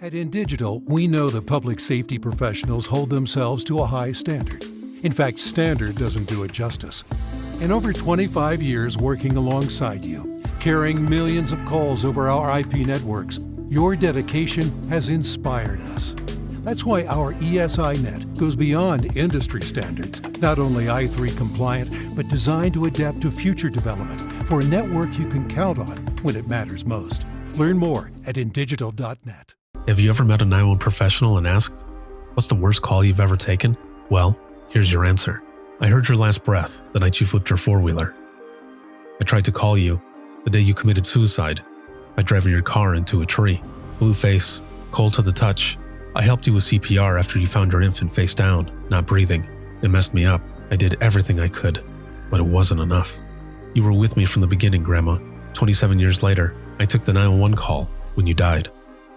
At InDigital, we know the public safety professionals hold themselves to a high standard. In fact, standard doesn't do it justice. In over 25 years working alongside you, carrying millions of calls over our IP networks, your dedication has inspired us. That's why our ESI net goes beyond industry standards, not only i3 compliant, but designed to adapt to future development for a network you can count on when it matters most. Learn more at indigital.net. Have you ever met a 911 professional and asked, what's the worst call you've ever taken? Well, here's your answer. I heard your last breath the night you flipped your four-wheeler. I tried to call you the day you committed suicide by driving your car into a tree. Blue face, cold to the touch. I helped you with CPR after you found your infant face down, not breathing. It messed me up. I did everything I could, but it wasn't enough. You were with me from the beginning, Grandma. 27 years later, I took the 911 call when you died.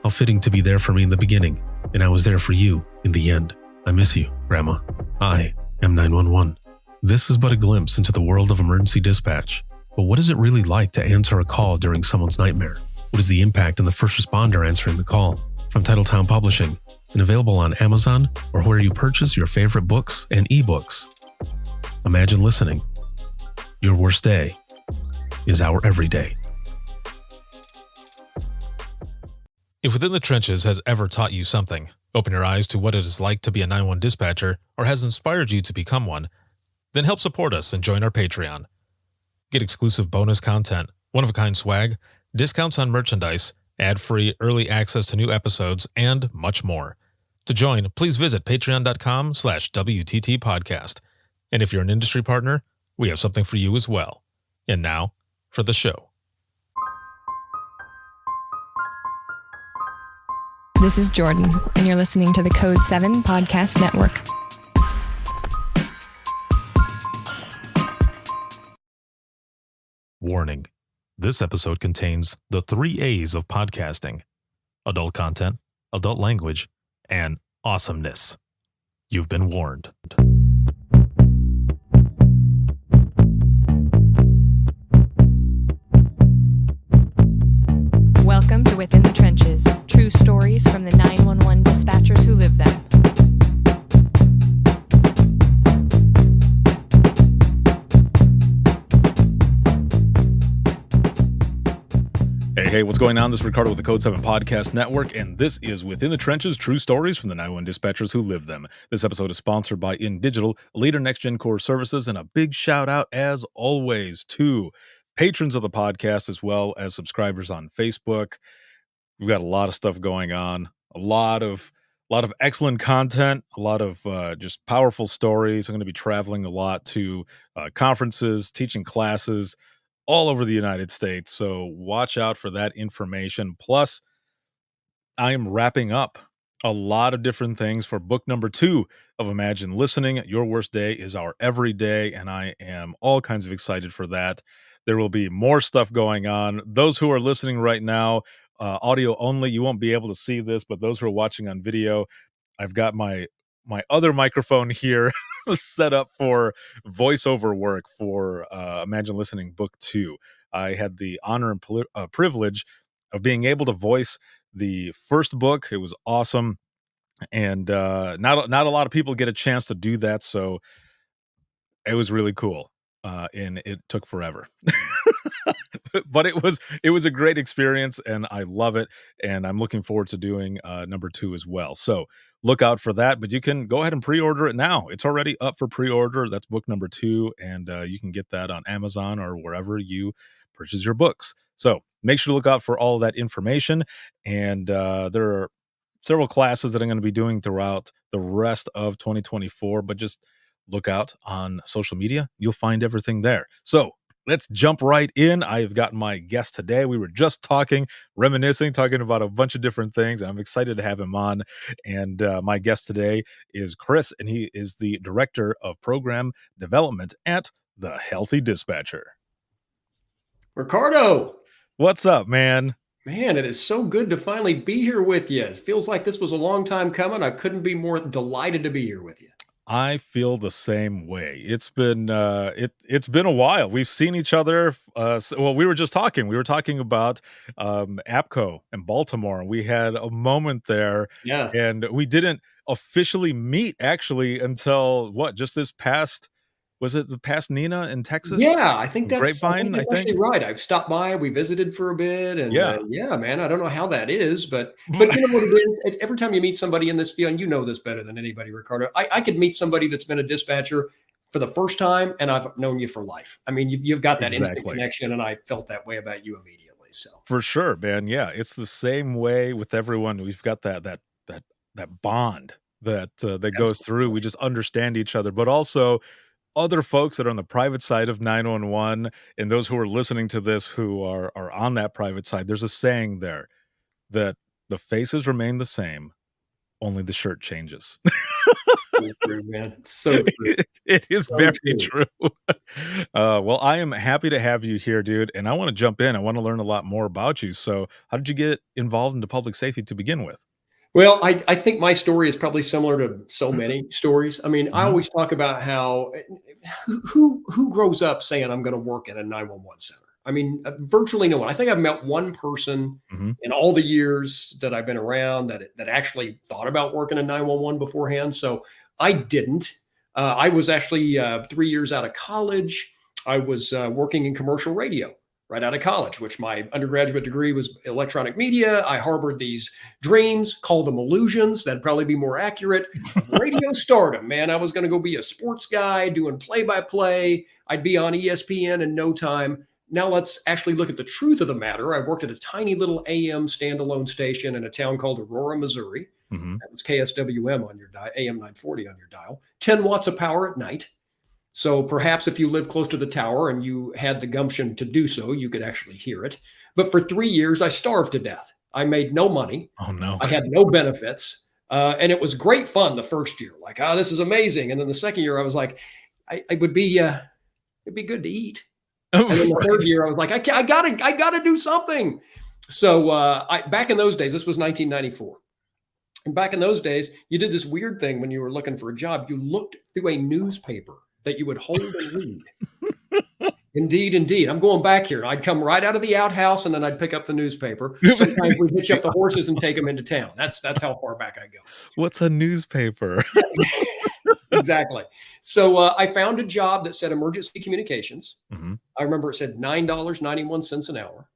How fitting to be there for me in the beginning, and I was there for you in the end. I miss you, Grandma. I am 911. This is but a glimpse into the world of emergency dispatch. But what is it really like to answer a call during someone's nightmare? What is the impact on the first responder answering the call? From Titletown Publishing, and available on Amazon or where you purchase your favorite books and ebooks. Imagine listening. Your worst day is our everyday. If Within the Trenches has ever taught you something, open your eyes to what it is like to be a 911 dispatcher, or has inspired you to become one, then help support us and join our Patreon. Get exclusive bonus content, one-of-a-kind swag, discounts on merchandise, ad-free early access to new episodes, and much more. To join, please visit patreon.com/WTT podcast. And if you're an industry partner, we have something for you as well. And now, for the show. This is Jordan, and you're listening to the Code 7 Podcast Network. Warning. This episode contains the 3 A's of podcasting: adult content, adult language, and awesomeness. You've been warned. Welcome to Within the Trenches, true stories from the 911 dispatchers who live them. Hey, what's going on? This is Ricardo with the Code 7 Podcast Network, and this is Within the Trenches, true stories from the 911 dispatchers who live them. This episode is sponsored by InDigital, a leader in next-gen core services, and a big shout-out, as always, to patrons of the podcast as well as subscribers on Facebook. We've got a lot of stuff going on, a lot of excellent content, a lot of just powerful stories. I'm going to be traveling a lot to conferences, teaching classes all over the United States, so watch out for that information. Plus, I am wrapping up a lot of different things for book number 2 of Imagine Listening. Your Worst Day is Our Everyday, and I am all kinds of excited for that. There will be more stuff going on. Those who are listening right now, audio only, you won't be able to see this, but those who are watching on video, I've got my other microphone here set up for voiceover work for Imagine Listening Book 2. I had the honor and privilege of being able to voice the first book. It was awesome, and not a lot of people get a chance to do that, so it was really cool, and it took forever. But it was a great experience, and I love it, and I'm looking forward to doing number 2 as well. So look out for that, but you can go ahead and pre-order it now. It's already up for pre-order. That's book number 2, and you can get that on Amazon or wherever you purchase your books. So make sure to look out for all of that information, and there are several classes that I'm going to be doing throughout the rest of 2024, but just look out on social media. You'll find everything there. So let's jump right in. I've got my guest today. We were just reminiscing, talking about a bunch of different things. I'm excited to have him on. And my guest today is Kris, and he is the Director of Program Development at the Healthy Dispatcher. Ricardo! What's up, man? Man, it is so good to finally be here with you. It feels like this was a long time coming. I couldn't be more delighted to be here with you. I feel the same way. It's been a while. We've seen each other. Well, we were just talking. We were talking about APCO in Baltimore, and we had a moment there, Yeah. and we didn't officially meet actually until what? Just this past was it the past Nina in Texas? Yeah, I think Grapevine, I that's think. actually right. I've stopped by, we visited for a bit, and, Yeah. yeah, man, I don't know how that is, but you know what it is? Every time you meet somebody in this field, and you know this better than anybody, Ricardo, I could meet somebody that's been a dispatcher for the first time, and I've known you for life. I mean, you've got that instant Exactly. connection, and I felt that way about you immediately, so. For sure, man. Yeah, it's the same way with everyone. We've got that bond that goes through. Absolutely. We just understand each other, but also other folks that are on the private side of 911 and those who are listening to this who are on that private side. There's a saying there that the faces remain the same, only the shirt changes. So true, man. It's so true. It is So very true. true. Well, I am happy to have you here, dude, and I wanna jump in. I wanna learn a lot more about you. So, how did you get involved into public safety to begin with? Well, I think my story is probably similar to so many stories. I mean, I Mhm, always talk about how who grows up saying I'm going to work at a 911 center. I mean, virtually no one. I think I've met one person mhm. in all the years that I've been around that actually thought about working in 911 beforehand. So I didn't. I was actually 3 years out of college. I was working in commercial radio right out of college, which my undergraduate degree was electronic media. I harbored these dreams, called them illusions. That'd probably be more accurate of radio stardom. Man, I was going to go be a sports guy doing play by play. I'd be on ESPN in no time. Now let's actually look at the truth of the matter. I worked at a tiny little AM standalone station in a town called Aurora, Missouri. Mhm. That was KSWM on your dial, AM 940 on your dial. 10 watts of power at night. So perhaps if you live close to the tower and you had the gumption to do so, you could actually hear it. But for 3 years, I starved to death. I made no money. Oh, no. I had no benefits. And it was great fun the first year, like, oh, this is amazing. And then the second year, I was like, I would be, it'd be good to eat. And then the third Right. year, I was like, I gotta do something. So back in those days, this was 1994. And back in those days, you did this weird thing when you were looking for a job. You looked through a newspaper that you would hold and read. Indeed, indeed. I'm going back here. I'd come right out of the outhouse and then I'd pick up the newspaper. Sometimes we'd hitch up the horses and take them into town. That's how far back I go. What's a newspaper? Yeah, exactly. So I found a job that said emergency communications. Mhm. I remember it said $9.91 an hour.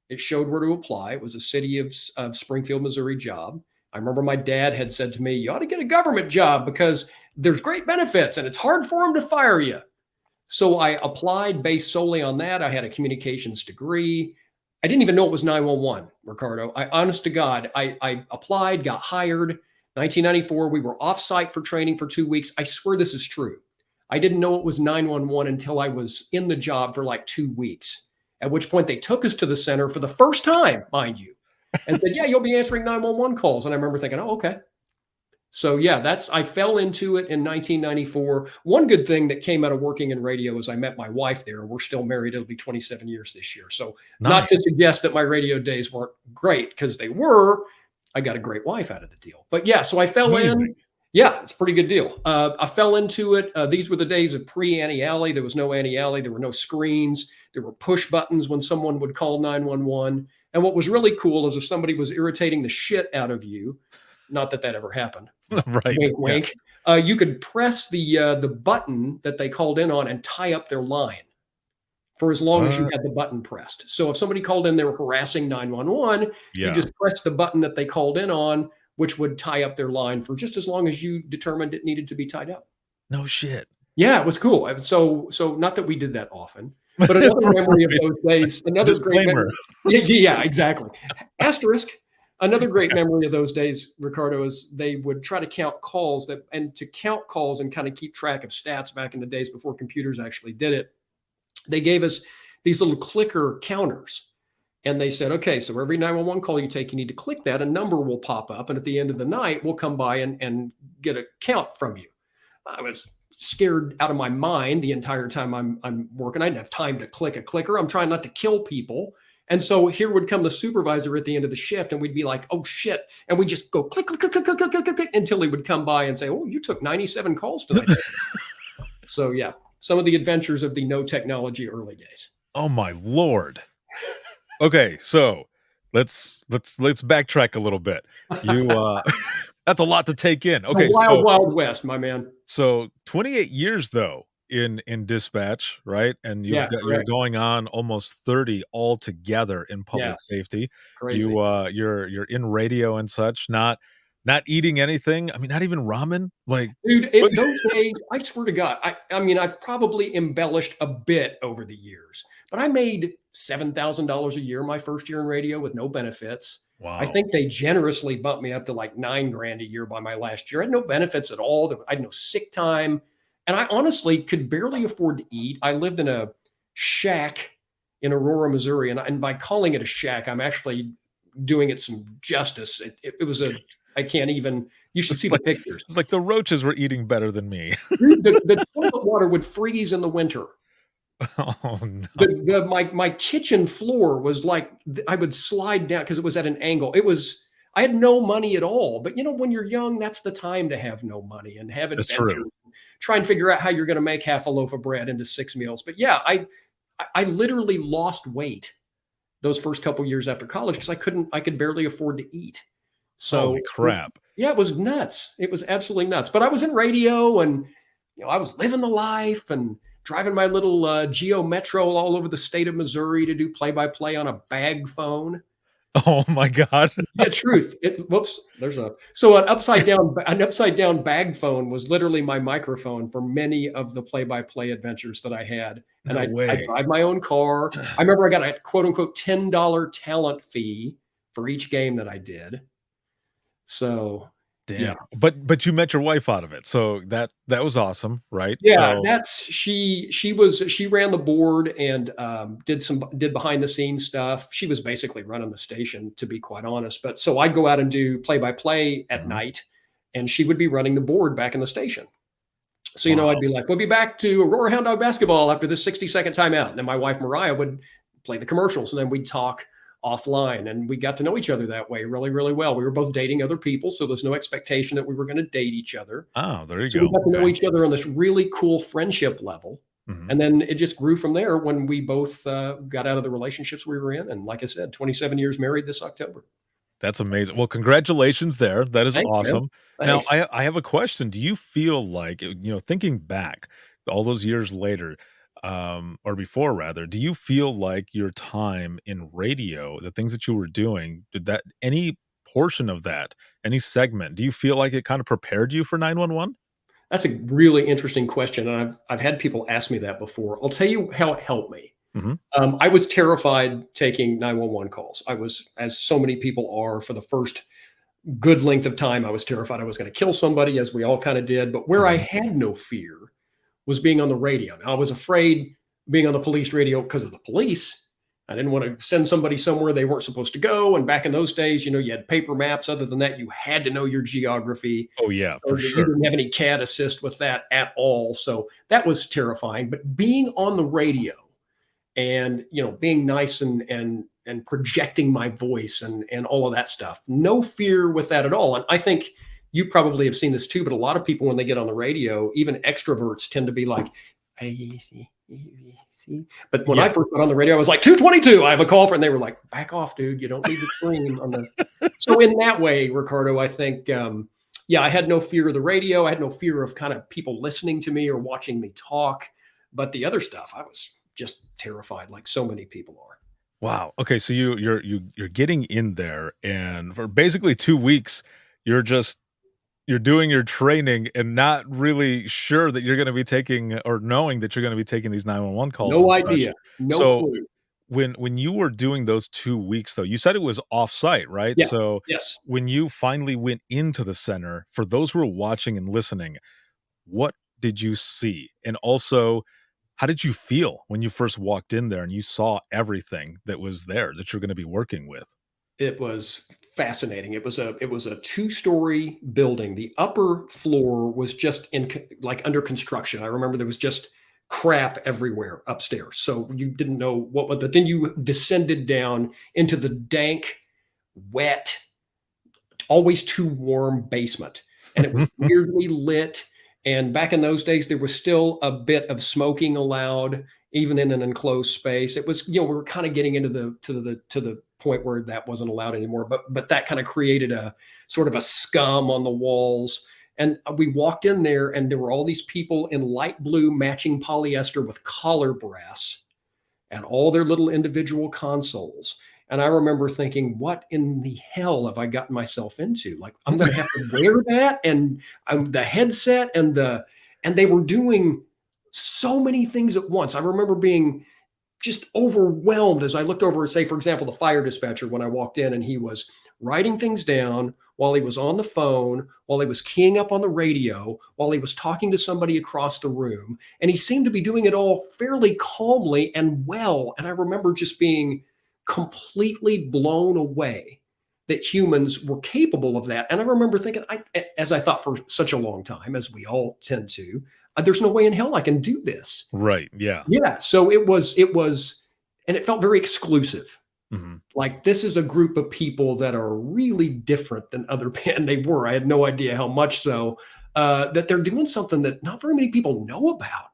It showed where to apply. It was a city of Springfield, Missouri job. I remember my dad had said to me, "You ought to get a government job because there's great benefits and it's hard for them to fire you." So I applied based solely on that. I had a communications degree. I didn't even know it was 911, Ricardo. Honest to God, I applied, got hired. 1994, we were off site for training for 2 weeks. I swear this is true. I didn't know it was 911 until I was in the job for like 2 weeks, at which point they took us to the center for the first time, mind you, and said, "Yeah, you'll be answering 911 calls." And I remember thinking, "Oh, okay." So yeah, that's I fell into it in 1994. One good thing that came out of working in radio is I met my wife there. We're still married. It'll be 27 years this year. So not to Nice. suggest that my radio days weren't great because they were. I got a great wife out of the deal. But yeah, so I fell in. Amazing. Yeah, it's a pretty good deal. I fell into it. These were the days of pre-Annie Alley. There was no Annie Alley. There were no screens. There were push buttons when someone would call 911. And what was really cool is if somebody was irritating the shit out of you, not that that ever happened. Right. Wink, Yeah. wink. You could press the button that they called in on and tie up their line for as long as you What? had the button pressed. So if somebody called in, they were harassing 911, you Yeah. just pressed the button that they called in on, which would tie up their line for just as long as you determined it needed to be tied up. No shit. Yeah, it was cool. So not that we did that often, but another memory of Right. those days, another great Disclaimer. memory. Yeah, exactly. Asterisk. Another great memory of those days, Ricardo, is they would try to count calls and to count calls and kind of keep track of stats back in the days before computers actually did it. They gave us these little clicker counters. And they said, okay, so every 911 call you take, you need to click that. A number will pop up. And at the end of the night, we'll come by and get a count from you. I was scared out of my mind the entire time I'm working. I didn't have time to click a clicker. I'm trying not to kill people. And so here would come the supervisor at the end of the shift, and we'd be like, "Oh shit!" And we just go click, click, click, click, click, click, click, click, until he would come by and say, "Oh, you took 97 calls tonight." So yeah, some of the adventures of the no technology early days. Oh my Lord. Okay, so let's backtrack a little bit. You that's a lot to take in. The Okay, wild, wild west, my man. so 28 years though in dispatch, right? And Yeah, you're correct. going on almost 30 altogether in Yeah, public safety. crazy. You're in radio and such, not eating anything. I mean, not even ramen. Like Dude, what? those days, I swear to God, I mean, I've probably embellished a bit over the years, but I made $7,000 a year my first year in radio with no benefits. I Wow. think they generously bumped me up to like 9 grand a year by my last year. I had no benefits at all. I had no sick time. And I honestly could barely afford to eat. I lived in a shack in Aurora, Missouri. And by calling it a shack, I'm actually doing it some justice. It was I can't even, you should see It's the like pictures. it's like the roaches were eating better than me. Dude, the toilet water would freeze in the winter. Oh no. My kitchen floor was like I would slide down because it was at an angle. I had no money at all. But when you're young, that's the time to have no money and have That's adventure. true. Try and figure out how you're going to make half a loaf of bread into 6 meals. But yeah, I literally lost weight those first couple years after college because I could barely afford to eat. So Holy crap. yeah, it was nuts. It was absolutely nuts. But I was in radio, and I was living the life and driving my little Geo Metro all over the state of Missouri to do play-by-play on a bag phone. Oh my god. Yeah, truth. Whoops. There's a so an upside down bag phone was literally my microphone for many of the play-by-play adventures that I had. And No I way. drive my own car. I remember I got a quote unquote $10 talent fee for each game that I did. So yeah. Damn. But you met your wife out of it. So that was awesome, right? Yeah, So that's she ran the board and did behind the scenes stuff. She was basically running the station, to be quite honest. But so I'd go out and do play by play at mhm. night, and she would be running the board back in the station. So I'd Wow. be like, "We'll be back to Aurora Hound Dog basketball after this 60-second timeout." And then my wife Mariah would play the commercials, and then we'd talk offline, and we got to know each other that way really, really well. We were both dating other people, so there's no expectation that we were going to date each other. Oh, there you So we go. got to know Okay. each other on this really cool friendship level. Mhm. And then it just grew from there when we both got out of the relationships we were in. And like I said, 27 years married this October. That's amazing. Well, congratulations there. That is Thanks, man. awesome. Now, Thanks. I have a question. Do you feel like, thinking back all those years later, or before rather, do you feel like your time in radio, the things that you were doing, did that any portion of that, any segment, do you feel like it kind of prepared you for 911? That's a really interesting question. And I've had people ask me that before. I'll tell you how it helped me. Mhm. I was terrified taking 911 calls. I was, as so many people are, for the first good length of time, I was terrified I was going to kill somebody, as we all kind of did. But where I Mhm. had no fear was being on the radio. Now, I was afraid being on the police radio because of the police. I didn't want to send somebody somewhere they weren't supposed to go. And back in those days, you had paper maps. Other than that, you had to know your geography. Oh, yeah, for So you sure. didn't have any CAD assist with that at all. So that was terrifying. But being on the radio and being nice and projecting my voice and all of that stuff, no fear with that at all. And I think you probably have seen this too, but a lot of people when they get on the radio, even extroverts, tend to be like, "Hey, see." But when I Yeah. first got on the radio, I was like, 222, I have a call for, and they were like, "Back off, dude, you don't need to scream on the." So in that way, Ricardo, I think yeah, I had no fear of the radio. I had no fear of kind of people listening to me or watching me talk. But the other stuff, I was just terrified, like so many people are. Wow. Okay, so you're getting in there, and for basically 2 weeks, you're just you're doing your training and not really sure that you're gonna be taking or knowing that you're gonna be taking these 911 calls No and such. idea, no So, clue. when you were doing those 2 weeks, though, you said it was off-site, right? Yeah, So, yes. when you finally went into the center, for those who are watching and listening, what did you see? And also, how did you feel when you first walked in there and you saw everything that was there that you're gonna be working with? It was fascinating. It was a two-story building. The upper floor was just like under construction. I remember there was just crap everywhere upstairs. So you didn't know but then you descended down into the dank, wet, always too warm basement. And it was weirdly lit. And back in those days, there was still a bit of smoking allowed, even in an enclosed space. It was, we were kind of getting into the point where that wasn't allowed anymore. But that kind of created a sort of a scum on the walls. And we walked in there, and there were all these people in light blue matching polyester with collar brass and all their little individual consoles. And I remember thinking, what in the hell have I gotten myself into? Like, I'm going to have to wear that and the headset and they were doing so many things at once. I remember being just overwhelmed as I looked over, say, for example, the fire dispatcher when I walked in, and he was writing things down while he was on the phone, while he was keying up on the radio, while he was talking to somebody across the room. And he seemed to be doing it all fairly calmly and well. And I remember just being completely blown away that humans were capable of that. And I remember thinking, as I thought for such a long time, as we all tend to, there's no way in hell I can do this. Right. Yeah. Yeah. So it was, and it felt very exclusive. Mm-hmm. Like, this is a group of people that are really different than other, and they were. I had no idea how much so, that they're doing something that not very many people know about.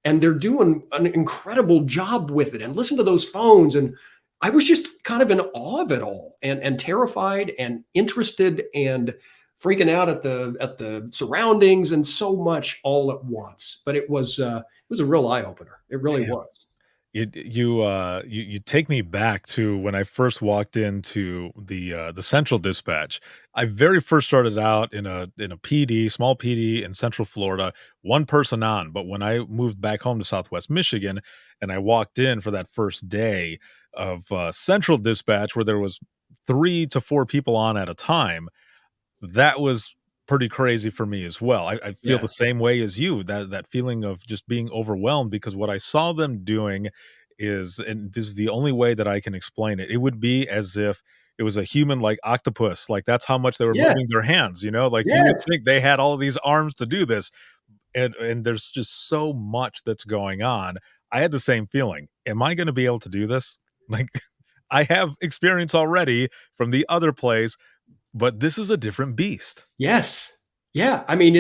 And they're doing an incredible job with it. And listen to those phones. And I was just kind of in awe of it all, and terrified and interested and freaking out at the surroundings, and so much all at once. But it was a real eye opener. It really was. You take me back to when I first walked into the central dispatch. I very first started out in a PD, small PD in Central Florida, one person on. But when I moved back home to Southwest Michigan, and I walked in for that first day of central dispatch, where there was 3 to 4 people on at a time, that was pretty crazy for me as well. I feel the same way as you, that feeling of just being overwhelmed, because what I saw them doing is, and this is the only way that I can explain it, it would be as if it was a human, like octopus. Like, that's how much they were moving their hands, like you would think they had all of these arms to do this. And there's just so much that's going on. I had the same feeling. Am I going to be able to do this? Like, I have experience already from the other place, but this is a different beast. Yes. Yeah. I mean,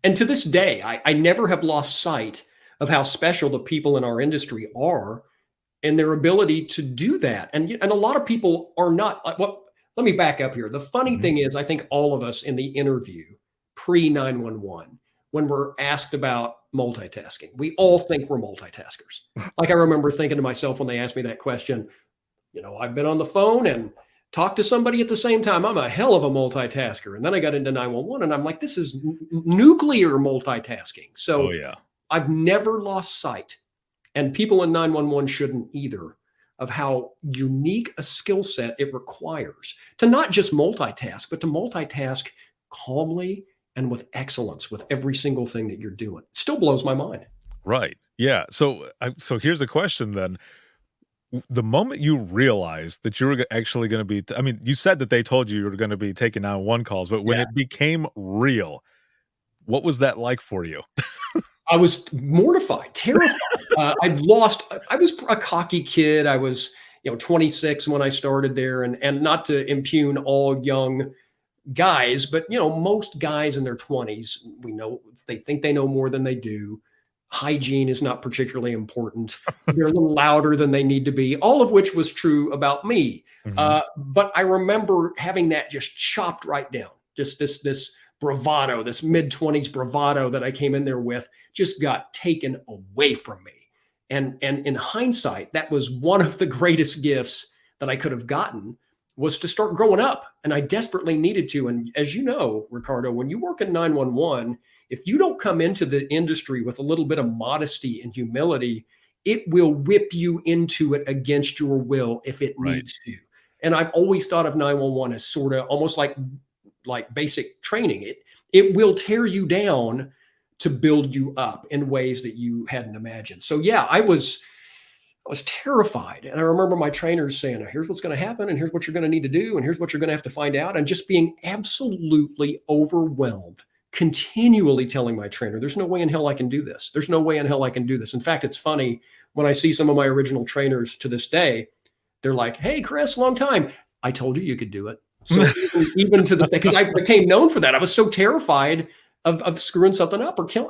and to this day, I never have lost sight of how special the people in our industry are and their ability to do that. And a lot of people are not. Well, let me back up here. The funny thing is, I think all of us in the interview pre 911, when we're asked about multitasking, we all think we're multitaskers. Like, I remember thinking to myself when they asked me that question, I've been on the phone and talk to somebody at the same time. I'm a hell of a multitasker. And then I got into 911, and I'm like, this is nuclear multitasking. So I've never lost sight, and people in 911 shouldn't either, of how unique a skill set it requires to not just multitask, but to multitask calmly and with excellence with every single thing that you're doing. It still blows my mind. Right. Yeah. So here's a question then. The moment you realized that you were actually going to be, I mean, you said that they told you were going to be taking 911 calls, but when it became real, what was that like for you? I was mortified, terrified. I was a cocky kid. I was, 26 when I started there, and not to impugn all young guys, but most guys in their 20s, we know they think they know more than they do. Hygiene is not particularly important. They're a little louder than they need to be, all of which was true about me. But I remember having that just chopped right down. Just this bravado, this mid-20s bravado that I came in there with, just got taken away from me. And in hindsight, that was one of the greatest gifts that I could have gotten, was to start growing up. And I desperately needed to. And as you know, Ricardo, when you work in 911, if you don't come into the industry with a little bit of modesty and humility, it will whip you into it against your will if it needs to. And I've always thought of 911 as sort of almost like basic training. It will tear you down to build you up in ways that you hadn't imagined. So yeah, I was terrified. And I remember my trainers saying, here's what's going to happen, and here's what you're going to need to do, and here's what you're going to have to find out. And just being absolutely overwhelmed continually telling my trainer, there's no way in hell I can do this. There's no way in hell I can do this. In fact, it's funny when I see some of my original trainers to this day, they're like, hey, Kris, long time. I told you could do it. So even to the day, because I became known for that. I was so terrified of screwing something up or killing.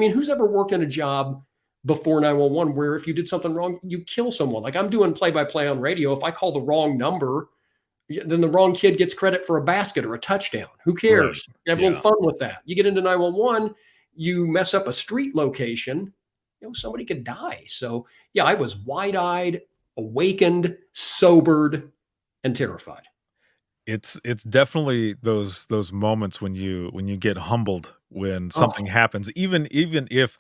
Who's ever worked in a job before 911 where if you did something wrong, you kill someone? Like, I'm doing play-by-play on radio. If I call the wrong number, then the wrong kid gets credit for a basket or a touchdown. Who cares? Right. You have a little fun with that. You get into 911, you mess up a street location, somebody could die. So yeah, I was wide-eyed, awakened, sobered, and terrified. It's definitely those moments when you get humbled when something happens, even if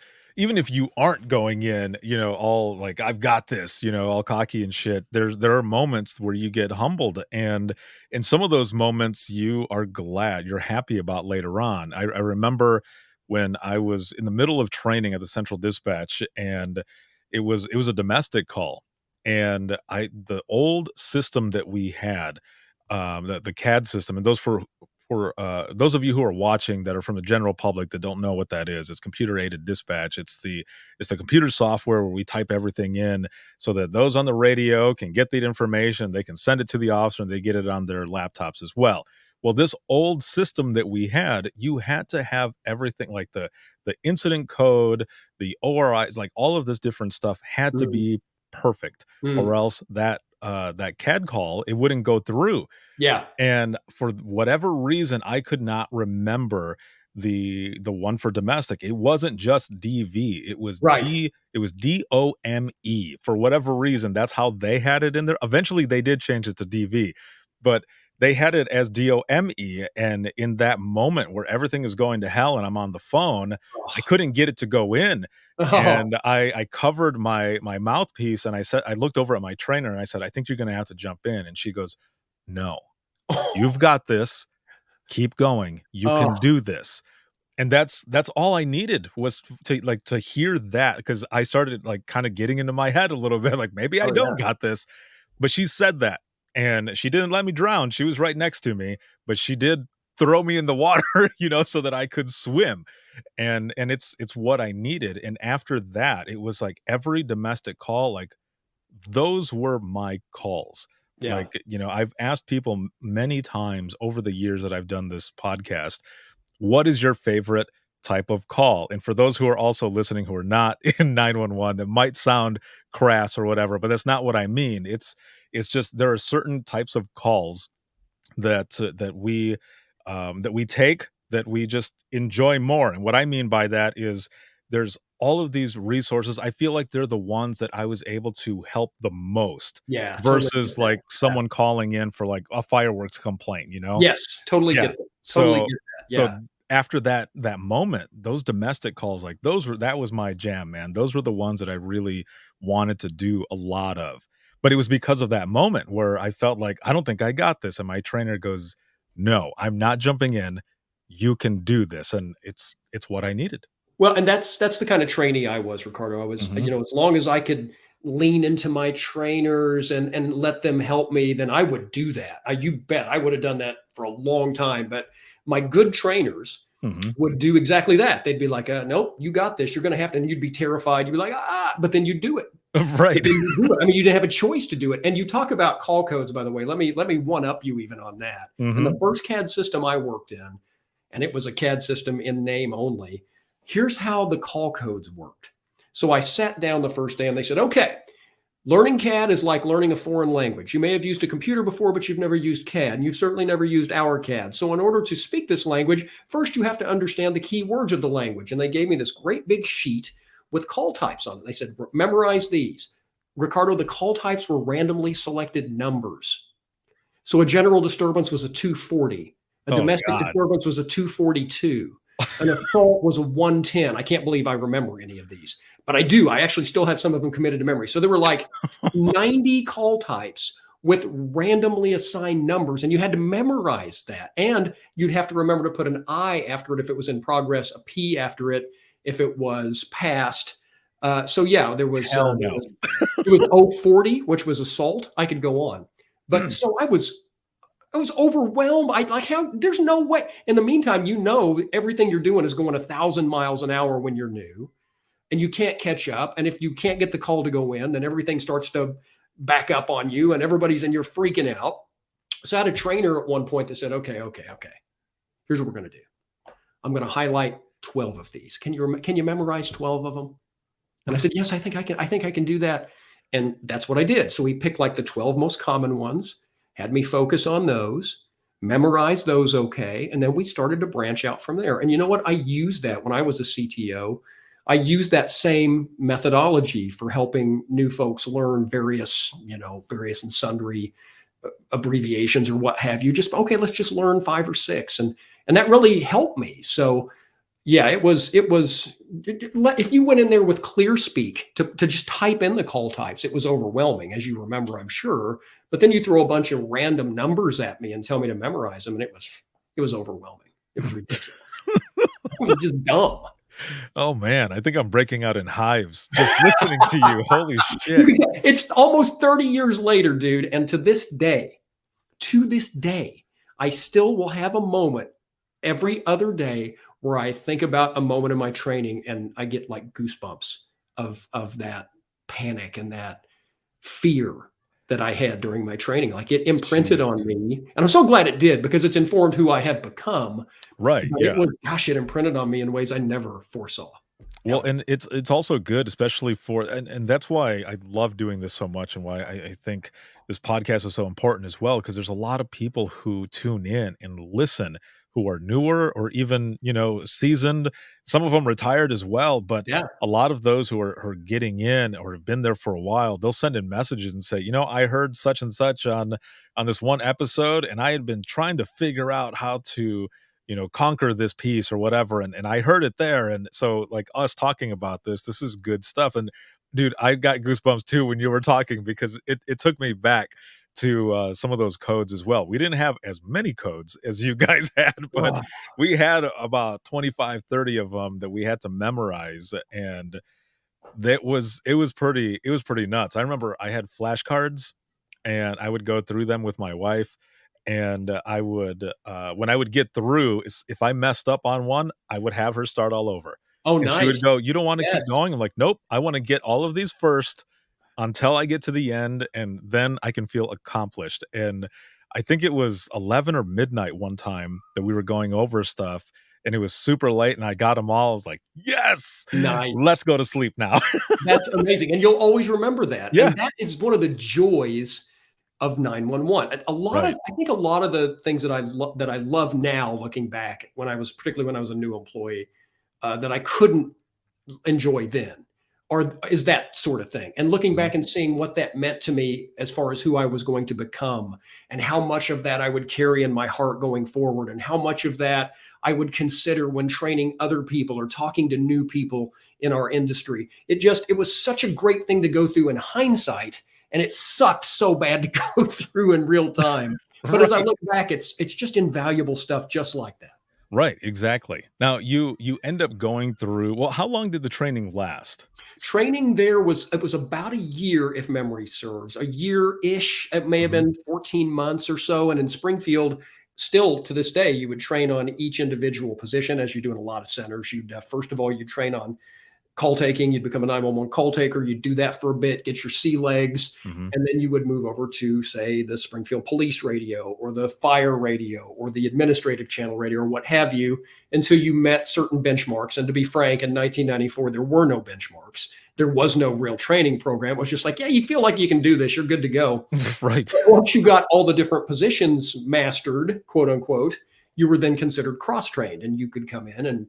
you aren't going in, all like, I've got this, all cocky and shit. There are moments where you get humbled, and in some of those moments you are glad, you're happy about later on. I remember when I was in the middle of training at the Central Dispatch, and it was a domestic call, and the old system that we had, the CAD system, and those for those of you who are watching that are from the general public that don't know what that is, it's computer aided dispatch. It's the computer software where we type everything in so that those on the radio can get the information, they can send it to the officer, and they get it on their laptops as well. Well, this old system that we had, you had to have everything, like the incident code, the ORIs, like all of this different stuff had to be perfect, or else that CAD call, it wouldn't go through. Yeah. And for whatever reason, I could not remember the one for domestic. It wasn't just DV. It was Right. it was DOME. For whatever reason, that's how they had it in there. Eventually they did change it to DV, but they had it as DOME. And in that moment where everything is going to hell and I'm on the phone, I couldn't get it to go in. And I covered my mouthpiece, and I looked over at my trainer and I said, I think you're going to have to jump in. And she goes, no, you've got this. Keep going. You can do this. And that's all I needed, was to hear that, because I started like kind of getting into my head a little bit, like, maybe I don't got this. But she said that, and she didn't let me drown. She was right next to me, but she did throw me in the water, so that I could swim. And it's what I needed. And after that, it was like every domestic call, like, those were my calls. Yeah. Like, I've asked people many times over the years that I've done this podcast, what is your favorite type of call? And for those who are also listening who are not in 911, that might sound crass or whatever, but that's not what I mean. It's just, there are certain types of calls that we take, that we just enjoy more. And what I mean by that is, there's all of these resources. I feel like they're the ones that I was able to help the most, Yeah. versus like someone calling in for like a fireworks complaint, Yes. Totally Yeah. get that. Totally So get that. Yeah. so after that moment, those domestic calls, like, that was my jam, man. Those were the ones that I really wanted to do a lot of. But it was because of that moment where I felt like, I don't think I got this. And my trainer goes, no, I'm not jumping in. You can do this. And it's what I needed. Well, and that's the kind of trainee I was, Ricardo. I was, as long as I could lean into my trainers and let them help me, then I would do that. You bet I would have done that for a long time. But my good trainers would do exactly that. They'd be like, nope, you got this. You're going to have to, and you'd be terrified. You'd be like, but then you'd do it. Right. You do it. I mean, you didn't have a choice to do it. And you talk about call codes, by the way. Let me one up you even on that. And the first CAD system I worked in, and it was a CAD system in name only, here's how the call codes worked. So I sat down the first day and they said, okay, learning CAD is like learning a foreign language. You may have used a computer before, but you've never used CAD, and you've certainly never used our CAD. So in order to speak this language, first you have to understand the key words of the language. And they gave me this great big sheet with call types on it. They said, memorize these. Ricardo, the call types were randomly selected numbers. So a general disturbance was a 240. A domestic disturbance was a 242. An assault was a 110. I can't believe I remember any of these, but I do. I actually still have some of them committed to memory. So there were like 90 call types with randomly assigned numbers, and you had to memorize that. And you'd have to remember to put an I after it if it was in progress, a P after it if it was past. So yeah, there was it was 040, which was assault. I could go on, but so I was I was overwhelmed. I like how there's no way. In the meantime, everything you're doing is going 1,000 miles an hour when you're new, and you can't catch up. And if you can't get the call to go in, then everything starts to back up on you, and you're freaking out. So I had a trainer at one point that said, okay. Here's what we're going to do. I'm going to highlight 12 of these. Can you memorize 12 of them? And I said, yes, I think I can. I think I can do that. And that's what I did. So we picked like the 12 most common ones, had me focus on those, memorize those okay. And then we started to branch out from there. And you know what? I used that when I was a CTO. I used that same methodology for helping new folks learn various and sundry abbreviations or what have you. Just, okay, let's just learn 5 or 6. And that really helped me. So yeah, if you went in there with clear speak to just type in the call types, it was overwhelming, as you remember, I'm sure. But then you throw a bunch of random numbers at me and tell me to memorize them, and it was overwhelming. It was ridiculous. It was just dumb. Oh man, I think I'm breaking out in hives just listening to you. Holy shit. It's almost 30 years later, dude, and to this day, I still will have a moment every other day where I think about a moment in my training and I get like goosebumps of that panic and that fear that I had during my training. Like, it imprinted on me, and I'm so glad it did, because it's informed who I have become. Right. But Yeah. it imprinted on me in ways I never foresaw. Well, and it's also good, especially for and that's why I love doing this so much, and why I think this podcast is so important as well, because there's a lot of people who tune in and listen who are newer or even, seasoned. Some of them retired as well, but Yeah. a lot of those who are getting in or have been there for a while, they'll send in messages and say, I heard such and such on this one episode, and I had been trying to figure out how to conquer this piece or whatever. And I heard it there. And so, like, us talking about this is good stuff. And dude, I got goosebumps too when you were talking, because it took me back to some of those codes as well. We didn't have as many codes as you guys had, but Ugh. we had about 25, 30 of them that we had to memorize. And it was pretty nuts. I remember I had flashcards, and I would go through them with my wife, and I would when I would get through, if I messed up on one, I would have her start all over. Oh, And she would nice. go, "You don't want to keep Yes. going?" I'm like, "Nope, I want to get all of these first until I get to the end, and then I can feel accomplished." And I think it was 11 or midnight one time that we were going over stuff, and it was super late, and I got them all. I was like, "Yes, Nice. let's go to sleep now." That's amazing. And you'll always remember that. Yeah. And that is one of the joys of 911. Right. I think a lot of the things that I love now, looking back, particularly when I was a new employee, that I couldn't enjoy then, or is that sort of thing. And looking Mhm. back and seeing what that meant to me as far as who I was going to become, and how much of that I would carry in my heart going forward, and how much of that I would consider when training other people or talking to new people in our industry. It was such a great thing to go through in hindsight, and it sucked so bad to go through in real time. But as I Right. look back, it's just invaluable stuff just like that. Right, exactly. Now you end up going through, well, how long did the training last? Training there was about a year, if memory serves, a year-ish. It may have Mhm. been 14 months or so. And in Springfield, still to this day, you would train on each individual position, as you do in a lot of centers. You'd first of all, you train on call taking. You'd become a 911 call taker. You'd do that for a bit, get your sea legs, Mhm. and then you would move over to, say, the Springfield Police Radio or the Fire Radio or the Administrative Channel Radio or what have you, until you met certain benchmarks. And to be frank, in 1994, there were no benchmarks. There was no real training program. It was just like, yeah, you feel like you can do this. You're good to go. Right. Once you got all the different positions mastered, quote unquote, you were then considered cross trained, and you could come in and,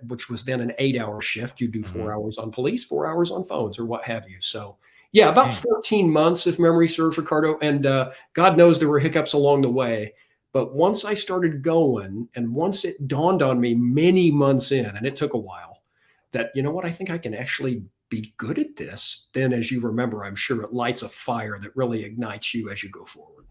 which was then an 8-hour shift. You do Mhm. 4 hours on police, 4 hours on phones, or what have you. So, yeah, about Dang. 14 months, if memory serves, Ricardo. And God knows there were hiccups along the way. But once I started going, and once it dawned on me many months in, and it took a while, that, you know what, I think I can actually be good at this. Then, as you remember, I'm sure it lights a fire that really ignites you as you go forward.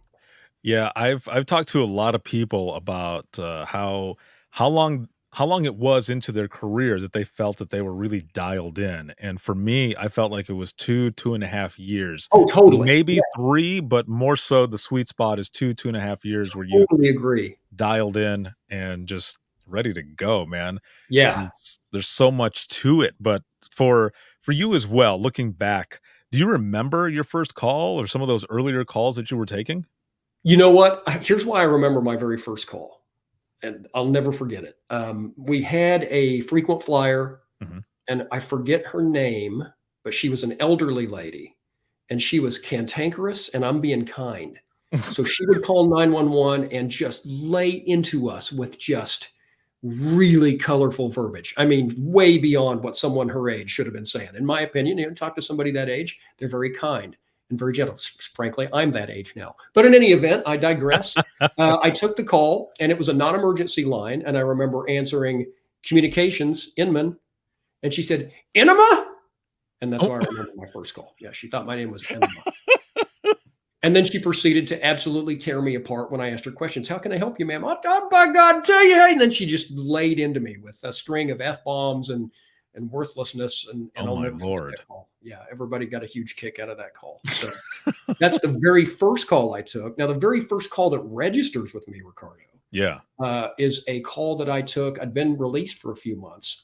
Yeah, I've talked to a lot of people about how long how long it was into their career that they felt that they were really dialed in. And for me, I felt like it was 2.5 years, Oh, totally. maybe Yeah, 3, but more so the sweet spot is 2.5 years where you totally agree. dialed in and just ready to go, man. Yeah. And there's so much to it. But for you as well, looking back, do you remember your first call or some of those earlier calls that you were taking? You know what? Here's why I remember my very first call, and I'll never forget it. We had a frequent flyer, Mhm. and I forget her name, but she was an elderly lady, and she was cantankerous, and I'm being kind. So she would call 911 and just lay into us with just really colorful verbiage. I mean, way beyond what someone her age should have been saying. In my opinion, talk to somebody that age, they're very kind and very gentle. Frankly, I'm that age now. But in any event, I digress. I took the call, and it was a non-emergency line, and I remember answering communications, Inman, and she said, "Enema?" And that's Oh. why I remember my first call. Yeah, she thought my name was Enema. And then she proceeded to absolutely tear me apart when I asked her questions. "How can I help you, ma'am?" "Oh, by God, tell you." And then she just laid into me with a string of F-bombs and worthlessness. And Oh I'll my never forget lord. that call. Yeah, everybody got a huge kick out of that call. So that's the very first call I took. Now, the very first call that registers with me, Ricardo, Yeah. is a call that I took. I'd been released for a few months.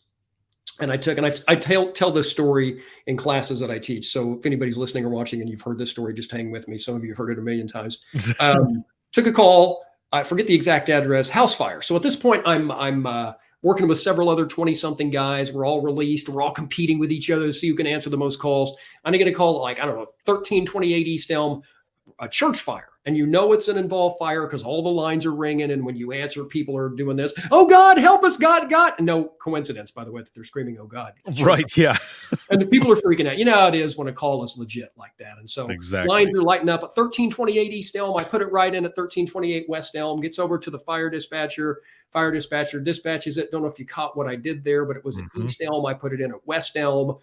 And I tell this story in classes that I teach. So if anybody's listening or watching and you've heard this story, just hang with me. Some of you have heard it a million times. Took a call. I forget the exact address. House fire. So at this point, I'm working with several other 20-something guys. We're all released. We're all competing with each other to see who can answer the most calls. And I get a call like, I don't know, 1328 East Elm, a church fire. And you know it's an involved fire because all the lines are ringing. And when you answer, people are doing this. "Oh, God, help us, God, God." And no coincidence, by the way, that they're screaming, "Oh, God." Right. Yeah. And the people are freaking out. You know how it is when a call is legit like that. And so Exactly. lines are lighting up at 1328 East Elm. I put it right in at 1328 West Elm, gets over to the fire dispatcher. Fire dispatcher dispatches it. Don't know if you caught what I did there, but it was at Mhm. East Elm. I put it in at West Elm.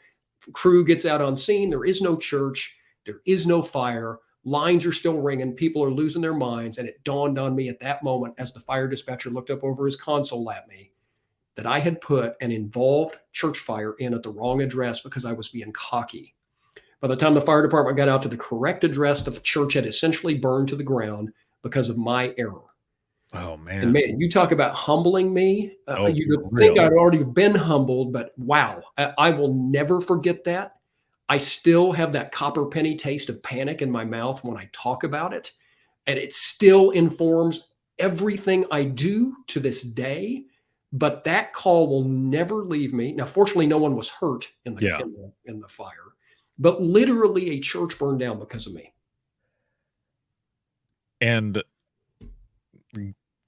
Crew gets out on scene. There is no church. There is no fire. Lines are still ringing. People are losing their minds. And it dawned on me at that moment as the fire dispatcher looked up over his console at me that I had put an involved church fire in at the wrong address because I was being cocky. By the time the fire department got out to the correct address, the church had essentially burned to the ground because of my error. Oh And man. man, you talk about humbling me. Oh, You'd for think real. I'd already been humbled, but wow, I will never forget that. I still have that copper penny taste of panic in my mouth when I talk about it. And it still informs everything I do to this day. But that call will never leave me. Now, fortunately, no one was hurt in the Yeah. in the fire, but literally a church burned down because of me. And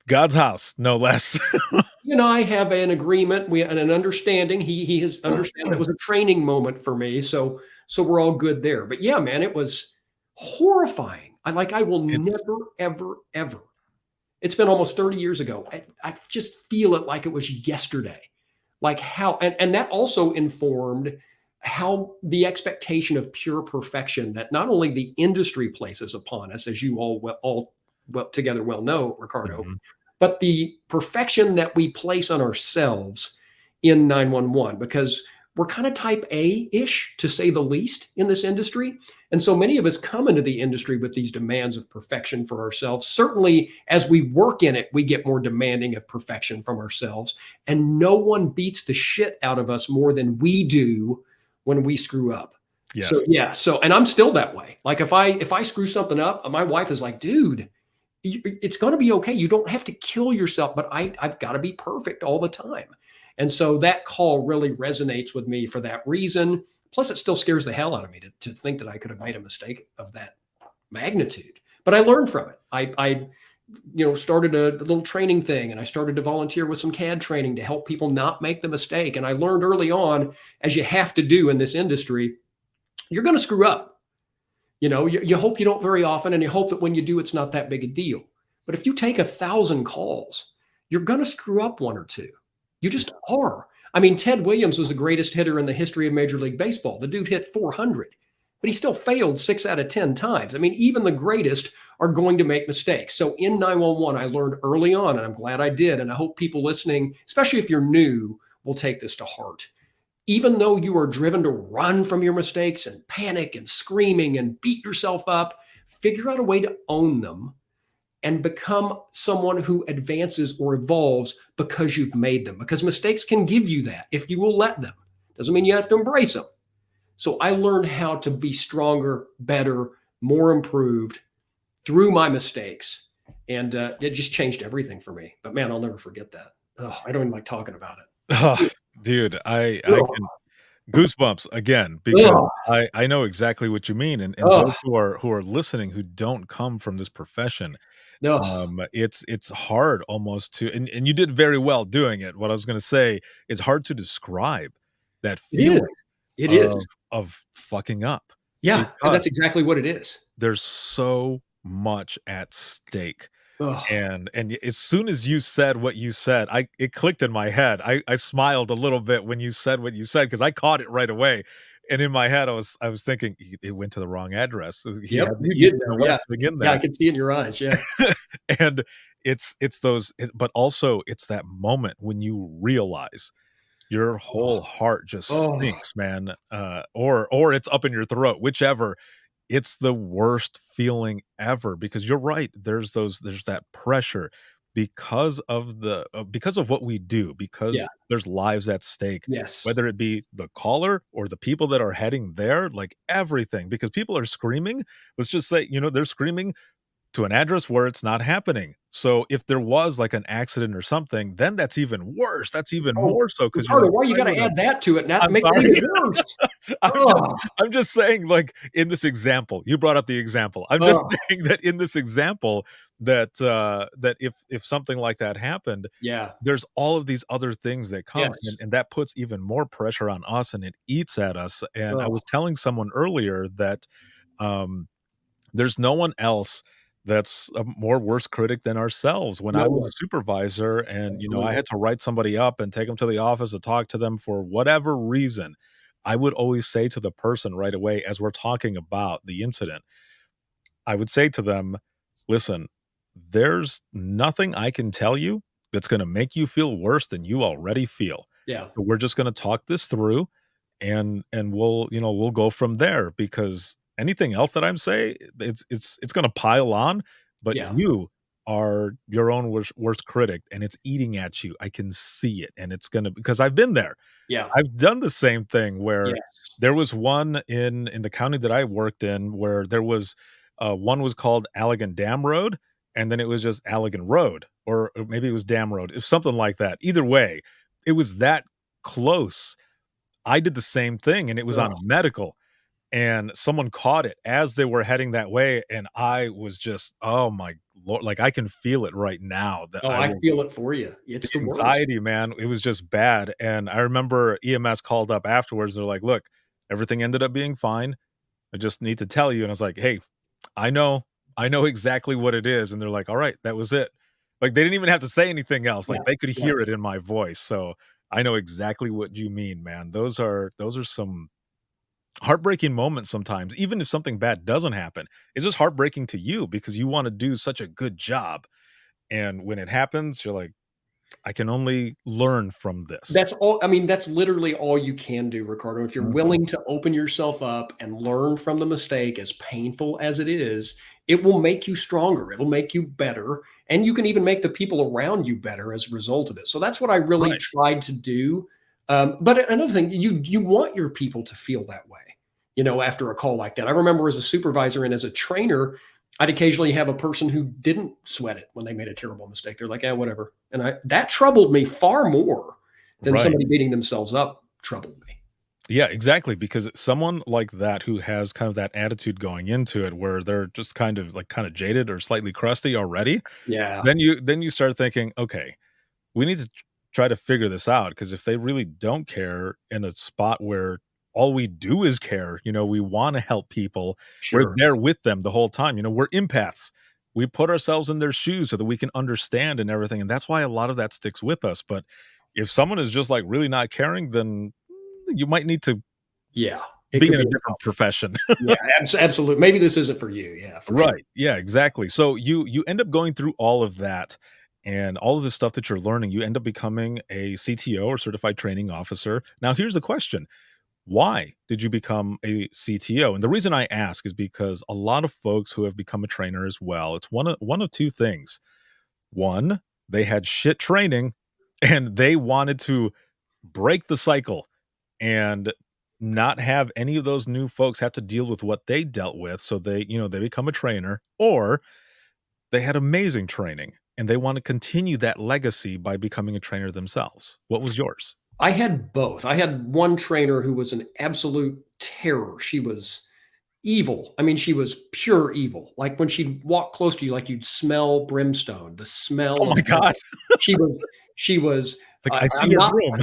God's house, no less. You and I have an agreement, we and an understanding. He has understand that was a training moment for me, so we're all good there. But yeah, man, it was horrifying. I will It's never, ever, ever. It's been almost 30 years ago. I just feel it like it was yesterday. Like how, and that also informed how the expectation of pure perfection that not only the industry places upon us, as you all well together well know, Ricardo, Mhm. but the perfection that we place on ourselves in 911, because we're kind of type A-ish, to say the least, in this industry. And so many of us come into the industry with these demands of perfection for ourselves. Certainly, as we work in it, we get more demanding of perfection from ourselves. And no one beats the shit out of us more than we do when we screw up. So Yes. yeah, and I'm still that way. Like if I screw something up, my wife is like, "Dude, it's going to be okay. You don't have to kill yourself." But I've got to be perfect all the time. And so that call really resonates with me for that reason. Plus, it still scares the hell out of me to think that I could have made a mistake of that magnitude. But I learned from it. I started a little training thing, and I started to volunteer with some CAD training to help people not make the mistake. And I learned early on, as you have to do in this industry, you're going to screw up. You hope you don't very often, and you hope that when you do, it's not that big a deal. But if you take 1,000 calls, you're going to screw up one or two. You just are. I mean, Ted Williams was the greatest hitter in the history of Major League Baseball. The dude hit 400. but he still failed 6 out of 10 times. I mean, even the greatest are going to make mistakes. So in 911, I learned early on, and I'm glad I did. And I hope people listening, especially if you're new, will take this to heart. Even though you are driven to run from your mistakes and panic and screaming and beat yourself up, figure out a way to own them and become someone who advances or evolves because you've made them. Because mistakes can give you that if you will let them. Doesn't mean you have to embrace them. So I learned how to be stronger, better, more improved through my mistakes. And it just changed everything for me. But man, I'll never forget that. Oh, I don't even like talking about Oh, it. dude, I Ugh, can goosebumps again because ugh, I know exactly what you mean, and ugh, those who are listening who don't come from this profession, ugh. it's hard almost to and you did very well doing it. What I was gonna say, it's hard to describe that It is. feeling It of is. fucking up Yeah, and because that's exactly what it is. there's so much at stake. Ugh. And as soon as you said what you said, it clicked in my head. I smiled a little bit when you said what you said because I caught it right away. And in my head, I was thinking it went to the wrong address. He Yep, had the you east did and know, the west yeah. thing in Yeah, I there. could see it in your eyes, yeah. And it's those but also it's that moment when you realize your Oh, whole heart just oh, sinks, man, or it's up in your throat, whichever. It's the worst feeling ever because you're right, there's that pressure because of what we do, yeah, because there's lives at stake, yes. whether it be the caller or the people that are heading there, like, everything, because people are screaming. Let's just say, they're screaming to an address where it's not happening. So if there was like an accident or something, then that's even worse. That's even Oh, more so because you're Ricardo, like, why you why gotta would I? add that to it? That I'm make it sorry. even worse. I'm just Oh, I'm just saying, like, in this example, you brought up the example. I'm just oh, saying that in this example that if something like that happened, yeah, there's all of these other things that come, and yes. and that puts even more pressure on us, and it eats at us. And I Oh, was telling someone earlier that, um there's no one else that's a more worst critic than ourselves. When no I was one. a supervisor and, I Absolutely. had to write somebody up and take them to the office to talk to them for whatever reason, I would always say to the person right away as we're talking about the incident, I would say to them, "Listen, there's nothing I can tell you that's gonna make you feel worse than you already feel. Yeah, So we're just gonna talk this through, and we'll go from there because anything else that I'm saying, it's gonna pile on, but yeah, you are your own worst critic, and it's eating at you. I can see it, and it's gonna because I've been there. yeah, I've done the same thing where yes. there was one in the county that I worked in where there was, one was called Allegan Dam Road, and then it was just Allegan Road, or maybe it was Dam Road, it was something like that. Either way, it was that close. I did the same thing, and it was on Oh, a medical, and someone caught it as they were heading that way, and I was just, oh my lord, like, I can feel it right now that oh, I I was feel it for you. the It's the worst. anxiety, man, it was just bad. And I remember EMS called up afterwards, they're like, "Look, everything ended up being fine. I just need to tell you." And I was like, "Hey, I know. I know exactly what it is." And they're like, "Alright, that was it." Like, they didn't even have to say anything else, Yeah, like, they could hear yes. it in my voice, so I know exactly what you mean, man. Those are some heartbreaking moments sometimes, even if something bad doesn't happen. It's just heartbreaking to you because you wanna do such a good job, and when it happens, you're like, "I can only learn from this." That's all I mean, that's literally all you can do, Ricardo. If you're Mhm. willing to open yourself up and learn from the mistake, as painful as it is, it will make you stronger. It'll make you better. And you can even make the people around you better as a result of it. So that's what I really Right. tried to do. But another thing, you want your people to feel that way, after a call like that. I remember as a supervisor and as a trainer, I'd occasionally have a person who didn't sweat it when they made a terrible mistake. They're like, "Yeah, whatever." And that troubled me far more than Right. somebody beating themselves up troubled me. Yeah, exactly, because someone like that who has kind of that attitude going into it where they're just kind of jaded or slightly crusty already, Yeah, then you start thinking, "Okay, we need to try to figure this out because if they really don't care in a spot where all we do is care, we want to help people, we're sure. there with them the whole time, we're empaths. We put ourselves in their shoes so that we can understand and everything, and that's why a lot of that sticks with us. But if someone is just like really not caring, then you might need to Yeah. It being could in a be different profession. yeah, absolutely. Maybe this isn't for you. Yeah, for sure. Right. Yeah, exactly. So you end up going through all of that and all of the stuff that you're learning, you end up becoming a CTO or certified training officer. Now here's the question. Why did you become a CTO? And the reason I ask is because a lot of folks who have become a trainer as well, it's one of two things. One, they had shit training and they wanted to break the cycle and not have any of those new folks have to deal with what they dealt with. So they become a trainer, or they had amazing training and they want to continue that legacy by becoming a trainer themselves. What was yours? I had both. I had one trainer who was an absolute terror. She was evil. I mean, she was pure evil. Like when she'd walk close to you, like you'd smell brimstone, the smell Oh of my God. she was she was Like, I, I see I'm your not broom.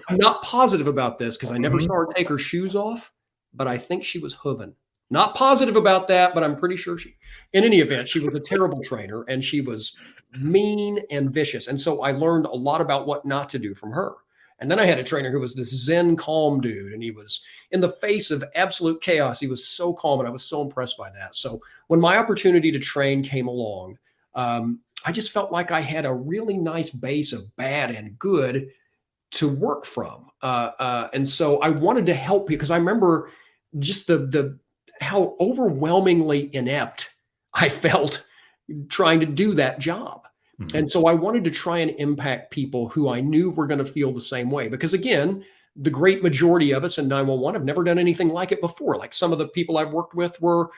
I'm not positive about this because I never Mhm. saw her take her shoes off, but I think she was hooving. Not positive about that, but I'm pretty sure she in any event, she was a terrible trainer and she was mean and vicious. And so I learned a lot about what not to do from her. And then I had a trainer who was this Zen calm dude, and he was in the face of absolute chaos. He was so calm, and I was so impressed by that. So when my opportunity to train came along, I just felt like I had a really nice base of bad and good to work from. And so I wanted to help because I remember just the how overwhelmingly inept I felt trying to do that job. Mhm. And so I wanted to try and impact people who I knew were going to feel the same way. Because again, the great majority of us in 911 have never done anything like it before. Like some of the people I've worked with were,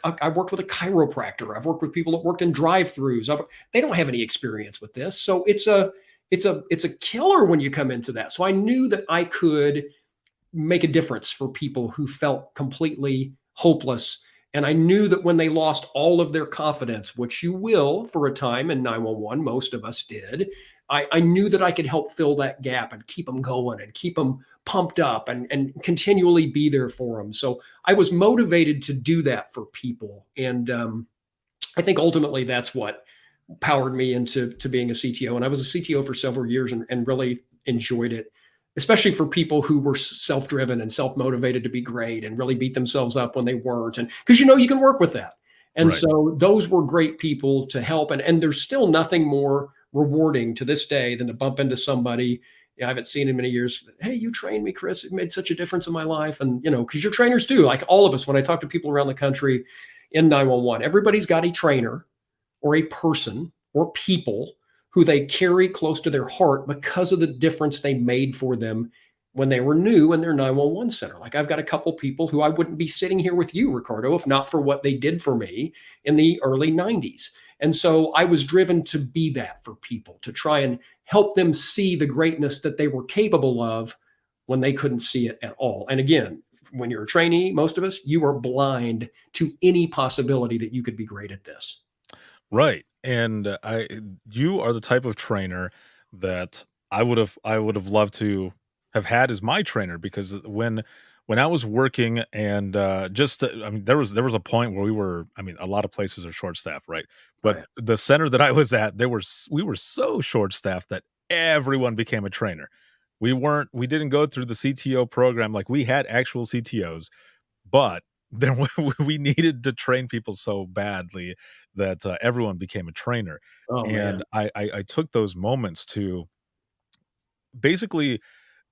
I've worked with a chiropractor. I've worked with people that worked in drive-throughs. They don't have any experience with this. So it's a killer when you come into that. So I knew that I could make a difference for people who felt completely hopeless. And I knew that when they lost all of their confidence, which you will for a time in 911, most of us did, I knew that I could help fill that gap and keep them going and keep them pumped up and continually be there for them. So I was motivated to do that for people. And I think ultimately that's what powered me into being a CTO. And I was a CTO for several years and really enjoyed it, especially for people who were self-driven and self-motivated to be great and really beat themselves up when they weren't. And because you can work with that. And Right. so those were great people to help. And there's still nothing more rewarding to this day than to bump into somebody I haven't seen in many years. Hey, you trained me, Kris. It made such a difference in my life. And, because your trainers do, like all of us, when I talk to people around the country in 911, everybody's got a trainer or a person or people who they carry close to their heart because of the difference they made for them when they were new in their 911 center. Like I've got a couple people who I wouldn't be sitting here with you, Ricardo, if not for what they did for me in the early 90s. And so I was driven to be that for people, to try and help them see the greatness that they were capable of when they couldn't see it at all. And again, when you're a trainee, most of us, you are blind to any possibility that you could be great at this. Right. And you are the type of trainer that I would have loved to have had as my trainer, because when I was working and I mean there was a point where a lot of places are short staffed, right? Oh, But yeah. the center that I was at, we were so short staffed that everyone became a trainer. We didn't go through the CTO program. Like, we had actual CTOs, but then we needed to train people so badly that everyone became a trainer. Oh And man. I took those moments to basically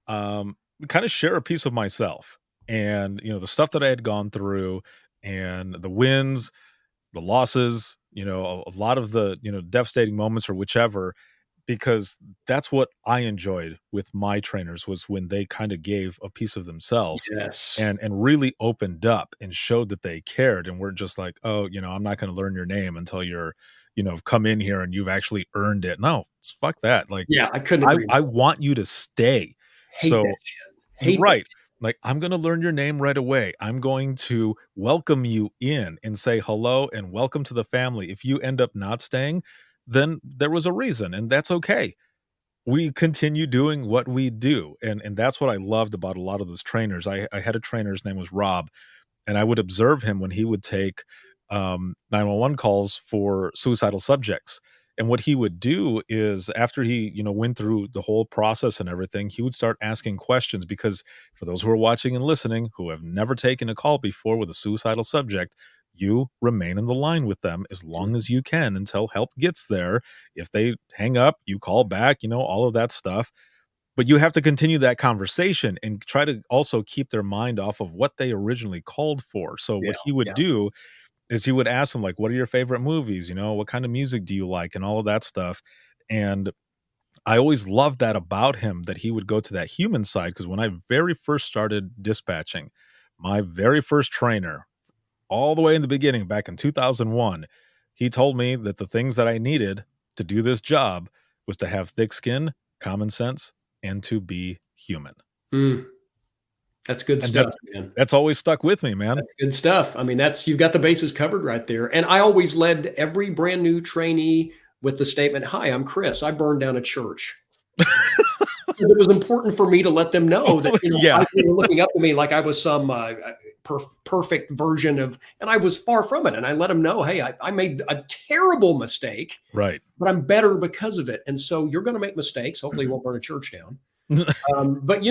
kind of share a piece of myself, and the stuff that I had gone through, and the wins, the losses, a lot of the devastating moments or whichever, because that's what I enjoyed with my trainers, was when they kind of gave a piece of themselves Yes. and really opened up and showed that they cared, and we're just like, "Oh, I'm not going to learn your name until you're, come in here and you've actually earned it." No, fuck that. Like, Yeah, I couldn't I agree I more. want you to stay. Hate that So shit. you're Hate that right. shit. Like, I'm going to learn your name right away. I'm going to welcome you in and say hello and welcome to the family. If you end up not staying, then there was a reason, and that's okay. We continue doing what we do. And that's what I loved about a lot of those trainers. I had a trainer, his name was Rob, and I would observe him when he would take 911 calls for suicidal subjects. And what he would do is after he, went through the whole process and everything, he would start asking questions because for those who are watching and listening who have never taken a call before with a suicidal subject, you remain in the line with them as long as you can until help gets there. If they hang up, you call back, all of that stuff. But you have to continue that conversation and try to also keep their mind off of what they originally called for. So Yeah. what he would Yeah. do is he would ask them like, "What are your favorite movies? What kind of music do you like?" And all of that stuff. And I always loved that about him, that he would go to that human side. Because when I very first started dispatching, my very first trainer, all the way in the beginning, back in 2001, he told me that the things that I needed to do this job was to have thick skin, common sense, and to be human. Mm, that's good And stuff, that's man. that's always stuck with me, man. That's good stuff. I mean, you've got the bases covered right there. And I always led every brand new trainee with the statement, "Hi, I'm Kris. I burned down a church." It was important for me to let them know that, Yeah, they were looking up to me like I was some perfect version of, and I was far from it. And I let them know, hey, I made a terrible mistake, right. but I'm better because of it. And so you're going to make mistakes. Hopefully, you won't burn a church down. But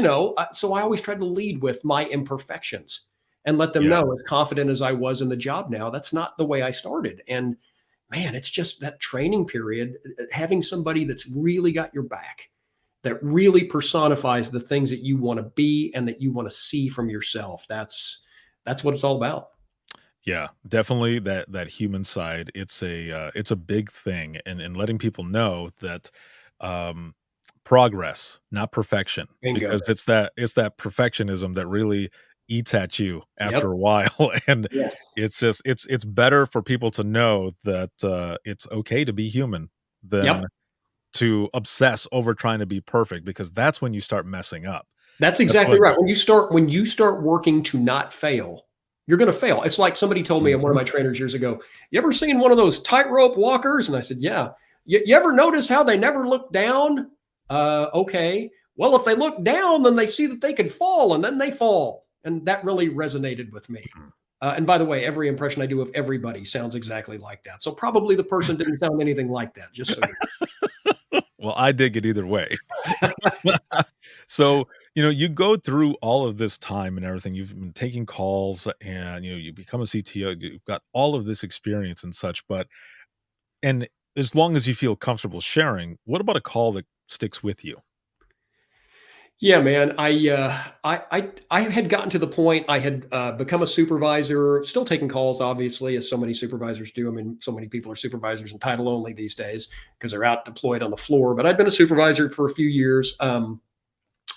so I always tried to lead with my imperfections and let them Yeah. know, as confident as I was in the job now, that's not the way I started. And man, it's just that training period, having somebody that's really got your back, that really personifies the things that you want to be and that you want to see from yourself. That's what it's all about. Yeah, definitely that human side. It's a big thing, and letting people know that um progress, not perfection, Bingo. because it's that perfectionism that really eats at you Yep. after a while. And Yes. it's better for people to know that it's okay to be human than Yep. to obsess over trying to be perfect, because that's when you start messing up. That's That's exactly when right. When you start working to not fail, you're going to fail. It's like somebody told me, and one of Mhm. my trainers years ago, "You ever seen one of those tightrope walkers?" And I said, "Yeah." You ever notice how they never look down? Okay. Well, if they look down, then they see that they can fall, and then they fall. And that really resonated with me. And by the way, every impression I do of everybody sounds exactly like that. So probably the person didn't sound anything like that. Just so you Well, I dig it either way. So, you go through all of this time and everything. You've been taking calls and, you become a CTO. You've got all of this experience and such. And as long as you feel comfortable sharing, what about a call that sticks with you? Yeah, man. I had gotten to the point. I had become a supervisor, still taking calls, obviously, as so many supervisors do. I mean, so many people are supervisors and title only these days because they're out deployed on the floor. But I'd been a supervisor for a few years.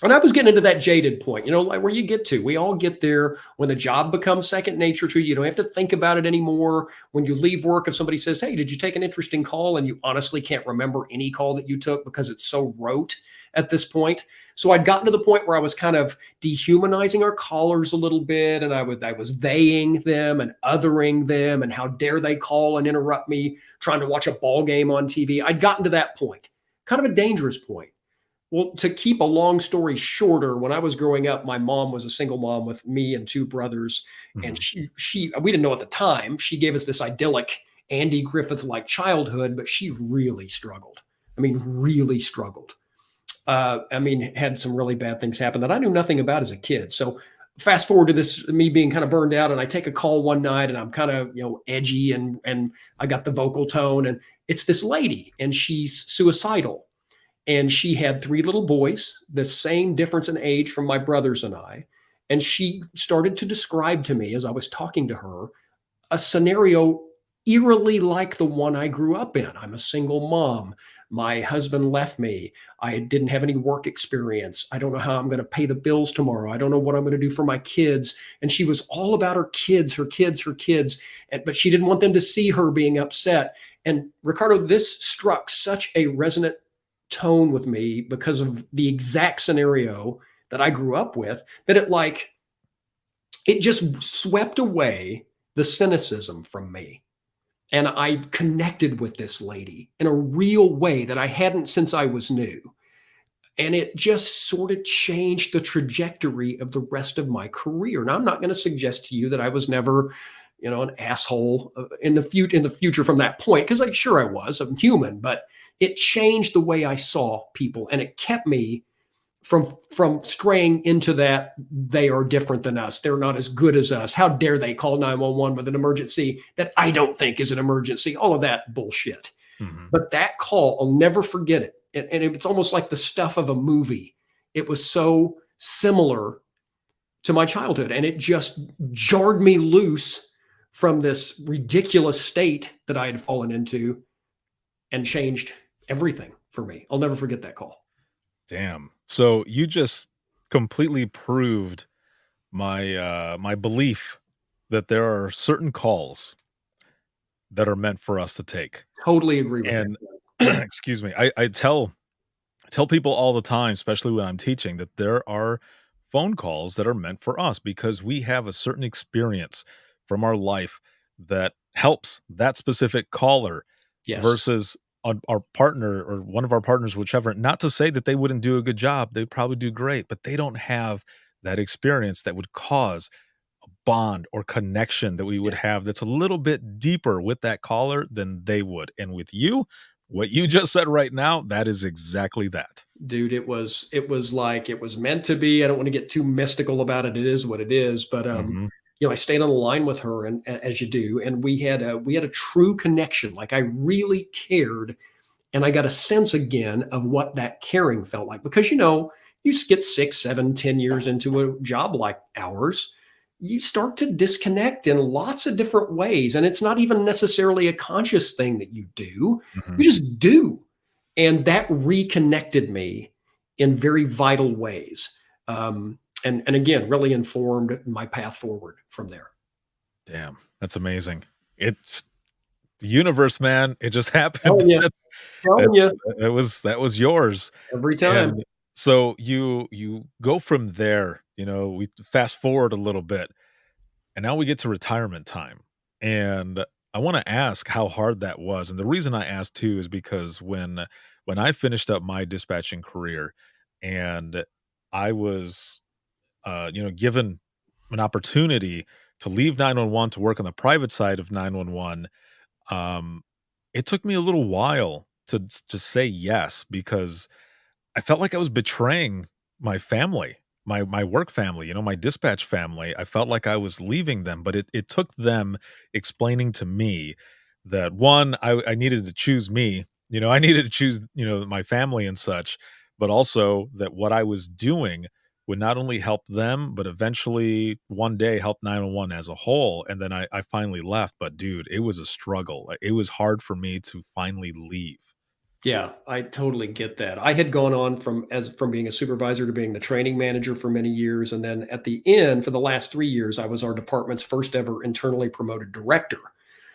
And I was getting into that jaded point, like where you get to. We all get there when the job becomes second nature to you. You don't have to think about it anymore. When you leave work, if somebody says, "Hey, did you take an interesting call?" and you honestly can't remember any call that you took because it's so rote at this point. So I'd gotten to the point where I was kind of dehumanizing our callers a little bit, and I was theying them and othering them, and how dare they call and interrupt me trying to watch a ball game on TV. I'd gotten to that point, kind of a dangerous point. Well, to keep a long story shorter, when I was growing up, my mom was a single mom with me and two brothers, and Mhm. she we didn't know at the time. She gave us this idyllic Andy Griffith like childhood, but she really struggled. I mean, really struggled. I mean, had some really bad things happen that I knew nothing about as a kid. So fast forward to this, me being kind of burned out, and I take a call one night, and I'm kind of edgy, and I got the vocal tone, and it's this lady, and she's suicidal, and she had three little boys, the same difference in age from my brothers and I. And she started to describe to me as I was talking to her a scenario eerily like the one I grew up in. I'm a single mom. My husband left me. I didn't have any work experience. I don't know how I'm going to pay the bills tomorrow. I don't know what I'm going to do for my kids. And she was all about her kids, her kids, her kids. But she didn't want them to see her being upset. And Ricardo, this struck such a resonant tone with me because of the exact scenario that I grew up with, that it just swept away the cynicism from me. And I connected with this lady in a real way that I hadn't since I was new. And it just sort of changed the trajectory of the rest of my career. Now, I'm not going to suggest to you that I was never an asshole in the future from that point. Cause I'm human, but it changed the way I saw people, and it kept me from straying into that they are different than us. They're not as good as us. How dare they call 911 with an emergency that I don't think is an emergency? All of that bullshit. Mm-hmm. But that call, I'll never forget it. And it's almost like the stuff of a movie. It was so similar to my childhood, and it just jarred me loose from this ridiculous state that I had fallen into and changed everything for me. I'll never forget that call. Damn. So you just completely proved my belief that there are certain calls that are meant for us to take. Totally agree with And that. excuse me, I tell people all the time, especially when I'm teaching, that there are phone calls that are meant for us because we have a certain experience from our life that helps that specific caller Yes. versus our partner or one of our partners, whichever. Not to say that they wouldn't do a good job, they'd probably do great, but they don't have that experience that would cause a bond or connection that we would have that's a little bit deeper with that caller than they would. And with you, what you just said right now, that is exactly that. Dude, it was like it was meant to be. I don't want to get too mystical about it. It is what it is. But Mhm. I stayed on the line with her, and as you do, and we had a true connection. Like I really cared, and I got a sense again of what that caring felt like. Because you get 6, 7, 10 years into a job like ours, you start to disconnect in lots of different ways. And it's not even necessarily a conscious thing that you do. Mhm. You just do. And that reconnected me in very vital ways. And again, really informed my path forward from there. Damn, that's amazing. It's the universe, man. It just happened. Telling you, telling That's you that was yours. every time. And so you go from there, we fast forward a little bit, and now we get to retirement time. And I want to ask how hard that was. And the reason I asked too is because when I finished up my dispatching career and I was given an opportunity to leave 911 to work on the private side of 911, um, it took me a little while to just say yes because I felt like I was betraying my family, my work family, my dispatch family. I felt like I was leaving them, but it took them explaining to me that one, I needed to choose me, I needed to choose, my family and such, but also that what I was doing would not only help them, but eventually one day help 911 as a whole. And then I finally left. But dude, it was a struggle. Like, it was hard for me to finally leave. Yeah, I totally get that. I had gone on from being a supervisor to being the training manager for many years, and then at the end, for the last 3 years, I was our department's first ever internally promoted director.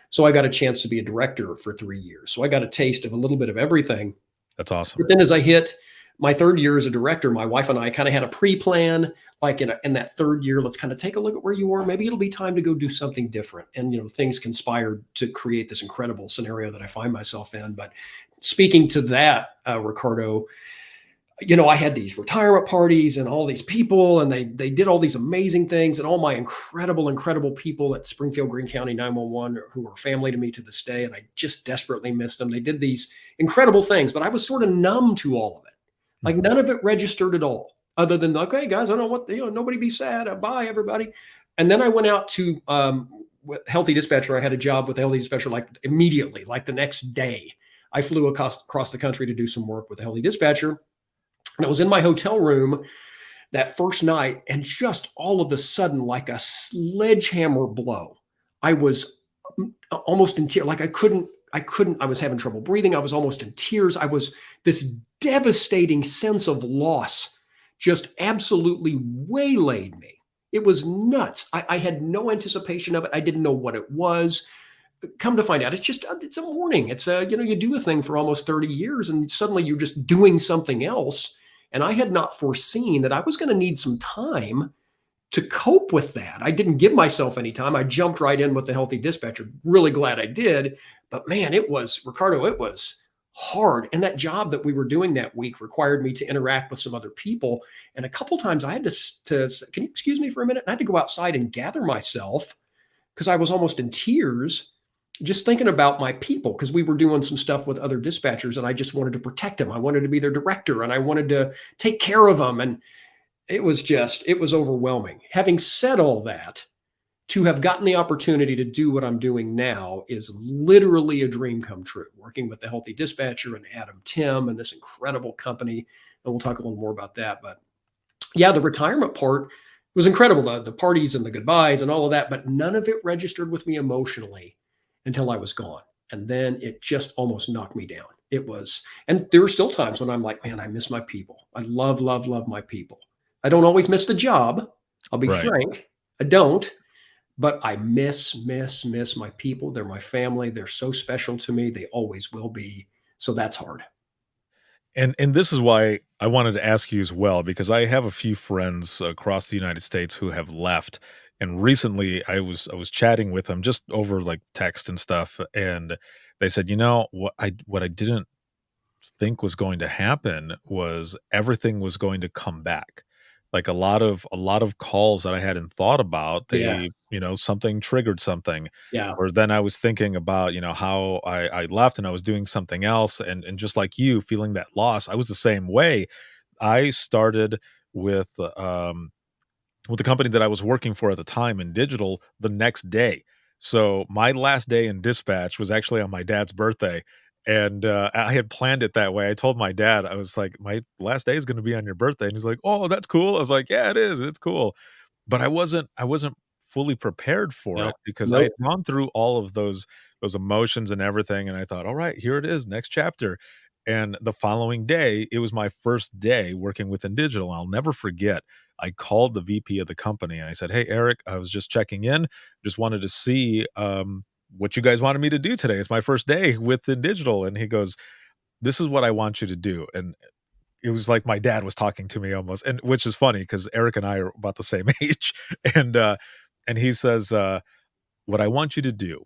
So I got a chance to be a director for 3 years. So I got a taste of a little bit of everything. That's awesome. But then as I hit my third year as a director, my wife and I kind of had a pre-plan, like in that third year, let's kind of take a look at where you are. Maybe it'll be time to go do something different. And, things conspired to create this incredible scenario that I find myself in. But speaking to that, Ricardo, I had these retirement parties and all these people, and they did all these amazing things, and all my incredible people at Springfield Greene County 911 who are family to me to this day, and I just desperately missed them. They did these incredible things, but I was sort of numb to all of it. Like none of it registered at all, other than okay, guys, I don't know what nobody be sad. Bye, everybody. And then I went out to with Healthy Dispatcher. I had a job with the Healthy Dispatcher like immediately, like the next day. I flew across the country to do some work with the Healthy Dispatcher. And I was in my hotel room that first night, and just all of a sudden, like a sledgehammer blow, I was almost in tears. Like I was having trouble breathing. I was almost in tears. This devastating sense of loss just absolutely waylaid me. It was nuts. I had no anticipation of it. I didn't know what it was. Come to find out, it's a morning. It's you do a thing for almost 30 years and suddenly you're just doing something else. And I had not foreseen that I was going to need some time to cope with that. I didn't give myself any time. I jumped right in with the Healthy Dispatcher. Really glad I did. But man, it was hard. And that job that we were doing that week required me to interact with some other people. And a couple times I had to can you excuse me for a minute? I had to go outside and gather myself because I was almost in tears just thinking about my people, because we were doing some stuff with other dispatchers and I just wanted to protect them. I wanted to be their director and I wanted to take care of them. And it was overwhelming. Having said all that, to have gotten the opportunity to do what I'm doing now is literally a dream come true, working with the Healthy Dispatcher and Adam Tim and this incredible company. And we'll talk a little more about that. But yeah, the retirement part was incredible. The parties and the goodbyes and all of that, but none of it registered with me emotionally until I was gone. And then it just almost knocked me down. It was, and there were still times when I'm like, man, I miss my people. I love, love, love my people. I don't always miss the job. I'll be Right. frank. I don't, but I miss my people. They're my family. They're so special to me. They always will be. So that's hard. And this is why I wanted to ask you as well, because I have a few friends across the United States who have left. And recently I was chatting with them just over like text and stuff, and they said, what I didn't think was going to happen was everything was going to come back. Like a lot of calls that I hadn't thought about, Yeah. something triggered something. Yeah. Or then I was thinking about, how I left and I was doing something else. And just like you feeling that loss, I was the same way. I started with with the company that I was working for at the time in digital the next day. So my last day in dispatch was actually on my dad's birthday. And I had planned it that way. I told my dad, I was like, my last day is going to be on your birthday. And he's like, oh, that's cool. I was like, yeah, it is. It's cool. But I wasn't fully prepared for No. it because I had Nope. gone through all of those emotions and everything, and I thought, "All right, here it is, next chapter." And the following day, it was my first day working within digital. I'll never forget, I called the VP of the company and I said, "Hey, Eric, I was just checking in. Just wanted to see, what you guys wanted me to do today. It's my first day within digital." And he goes, "This is what I want you to do." And it was like my dad was talking to me almost, and which is funny because Eric and I are about the same age. And he says, "What I want you to do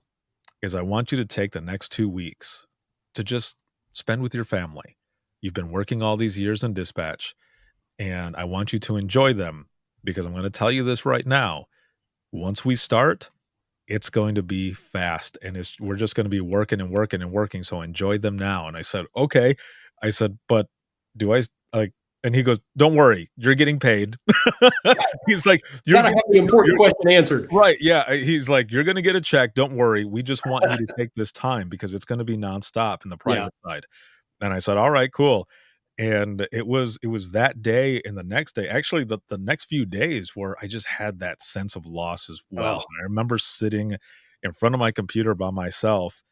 is I want you to take the next 2 weeks to just spend with your family. You've been working all these years in dispatch, and I want you to enjoy them because I'm gonna tell you this right now. Once we start, it's going to be fast, and we're just gonna be working and working and working, so enjoy them now." And I said, "Okay." I said, "But do I like," and he goes, "Don't worry, you're getting paid." He's like, "You're Gotta have getting the important you're question answered. right, yeah." He's like, "You're gonna get a check, don't worry. We just want you to take this time because it's gonna be nonstop in the Yeah. private side." And I said, "All right, cool." And it was that day and the next day, actually the next few days where I just had that sense of loss as well. Oh. And I remember sitting in front of my computer by myself,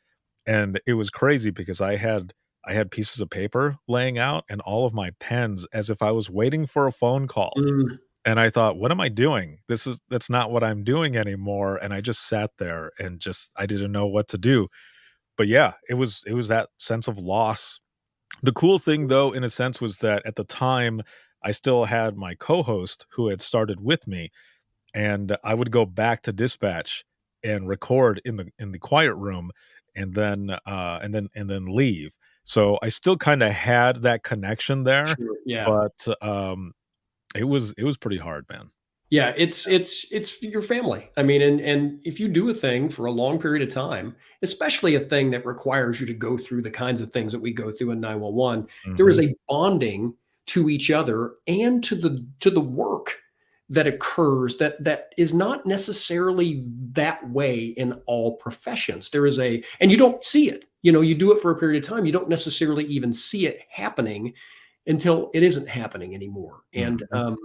and it was crazy because I had pieces of paper laying out and all of my pens as if I was waiting for a phone call. Mm. And I thought, "What am I doing? That's not what I'm doing anymore." And I just sat there and just I didn't know what to do. But yeah, it was that sense of loss. The cool thing though, in a sense, was that at the time, I still had my co-host who had started with me, and I would go back to dispatch and record in the quiet room and then leave. So I still kinda had that connection there, Sure. Yeah. but, it was pretty hard, man. Yeah, it's your family. I mean, and if you do a thing for a long period of time, especially a thing that requires you to go through the kinds of things that we go through in 911, there is Mhm. a bonding to each other and to the work that occurs that is not necessarily that way in all professions. There is a, and you don't see it. You do it for a period of time. You don't necessarily even see it happening until it isn't happening anymore. And Mhm.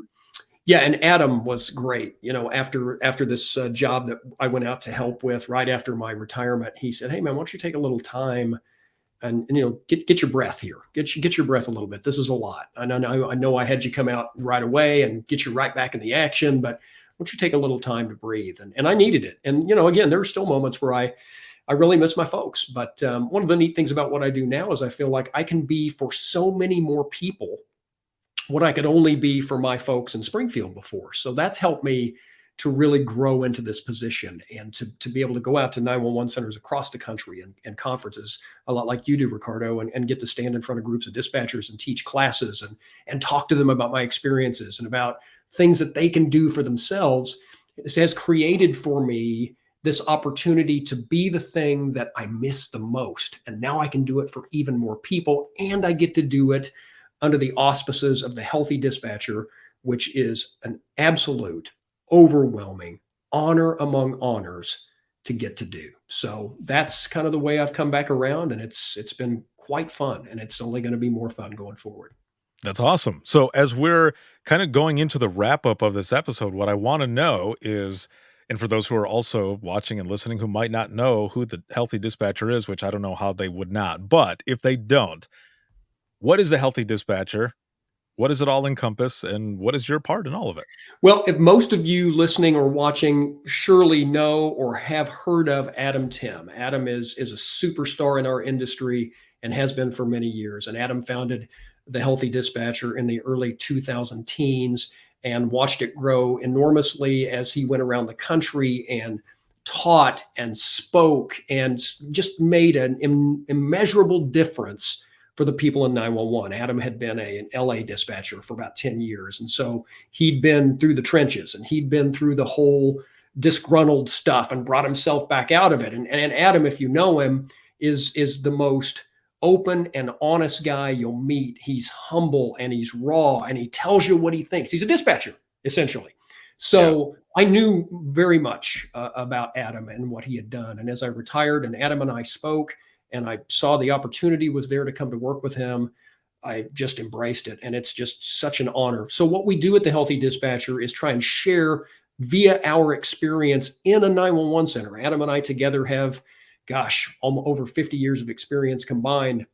yeah, and Adam was great. After this job that I went out to help with right after my retirement, he said, "Hey man, why don't you take a little time and get your breath here, get your breath a little bit. This is a lot. I know I had you come out right away and get you right back in the action, but why don't you take a little time to breathe?" And I needed it. And again, there are still moments where I really miss my folks. But one of the neat things about what I do now is I feel like I can be for so many more people what I could only be for my folks in Springfield before. So that's helped me to really grow into this position and to be able to go out to 911 centers across the country and conferences a lot like you do, Ricardo, and get to stand in front of groups of dispatchers and teach classes and talk to them about my experiences and about things that they can do for themselves. This has created for me this opportunity to be the thing that I miss the most. And now I can do it for even more people. And I get to do it under the auspices of the Healthy Dispatcher, which is an absolute, overwhelming honor among honors to get to do. So that's kind of the way I've come back around, and it's been quite fun, and it's only going to be more fun going forward. That's awesome. So, as we're kind of going into the wrap up of this episode, what I want to know is, and for those who are also watching and listening who might not know who the Healthy Dispatcher is, which I don't know how they would not, but if they don't, what is the Healthy Dispatcher? What does it all encompass? And what is your part in all of it? Well, if most of you listening or watching surely know or have heard of Adam Tim, Adam is a superstar in our industry and has been for many years. And Adam founded the Healthy Dispatcher in the early 2000 teens and watched it grow enormously as he went around the country and taught and spoke and just made an immeasurable difference for the people in 911. Adam had been an LA dispatcher for about 10 years. And so he'd been through the trenches and he'd been through the whole disgruntled stuff and brought himself back out of it. And Adam, if you know him, is the most open and honest guy you'll meet. He's humble and he's raw and he tells you what he thinks. He's a dispatcher, essentially. So I knew very much about Adam and what he had done. And as I retired and Adam and I spoke, and I saw the opportunity was there to come to work with him, I just embraced it. And it's just such an honor. So what we do at the Healthy Dispatcher is try and share via our experience in a 911 center. Adam and I together have, over 50 years of experience combined.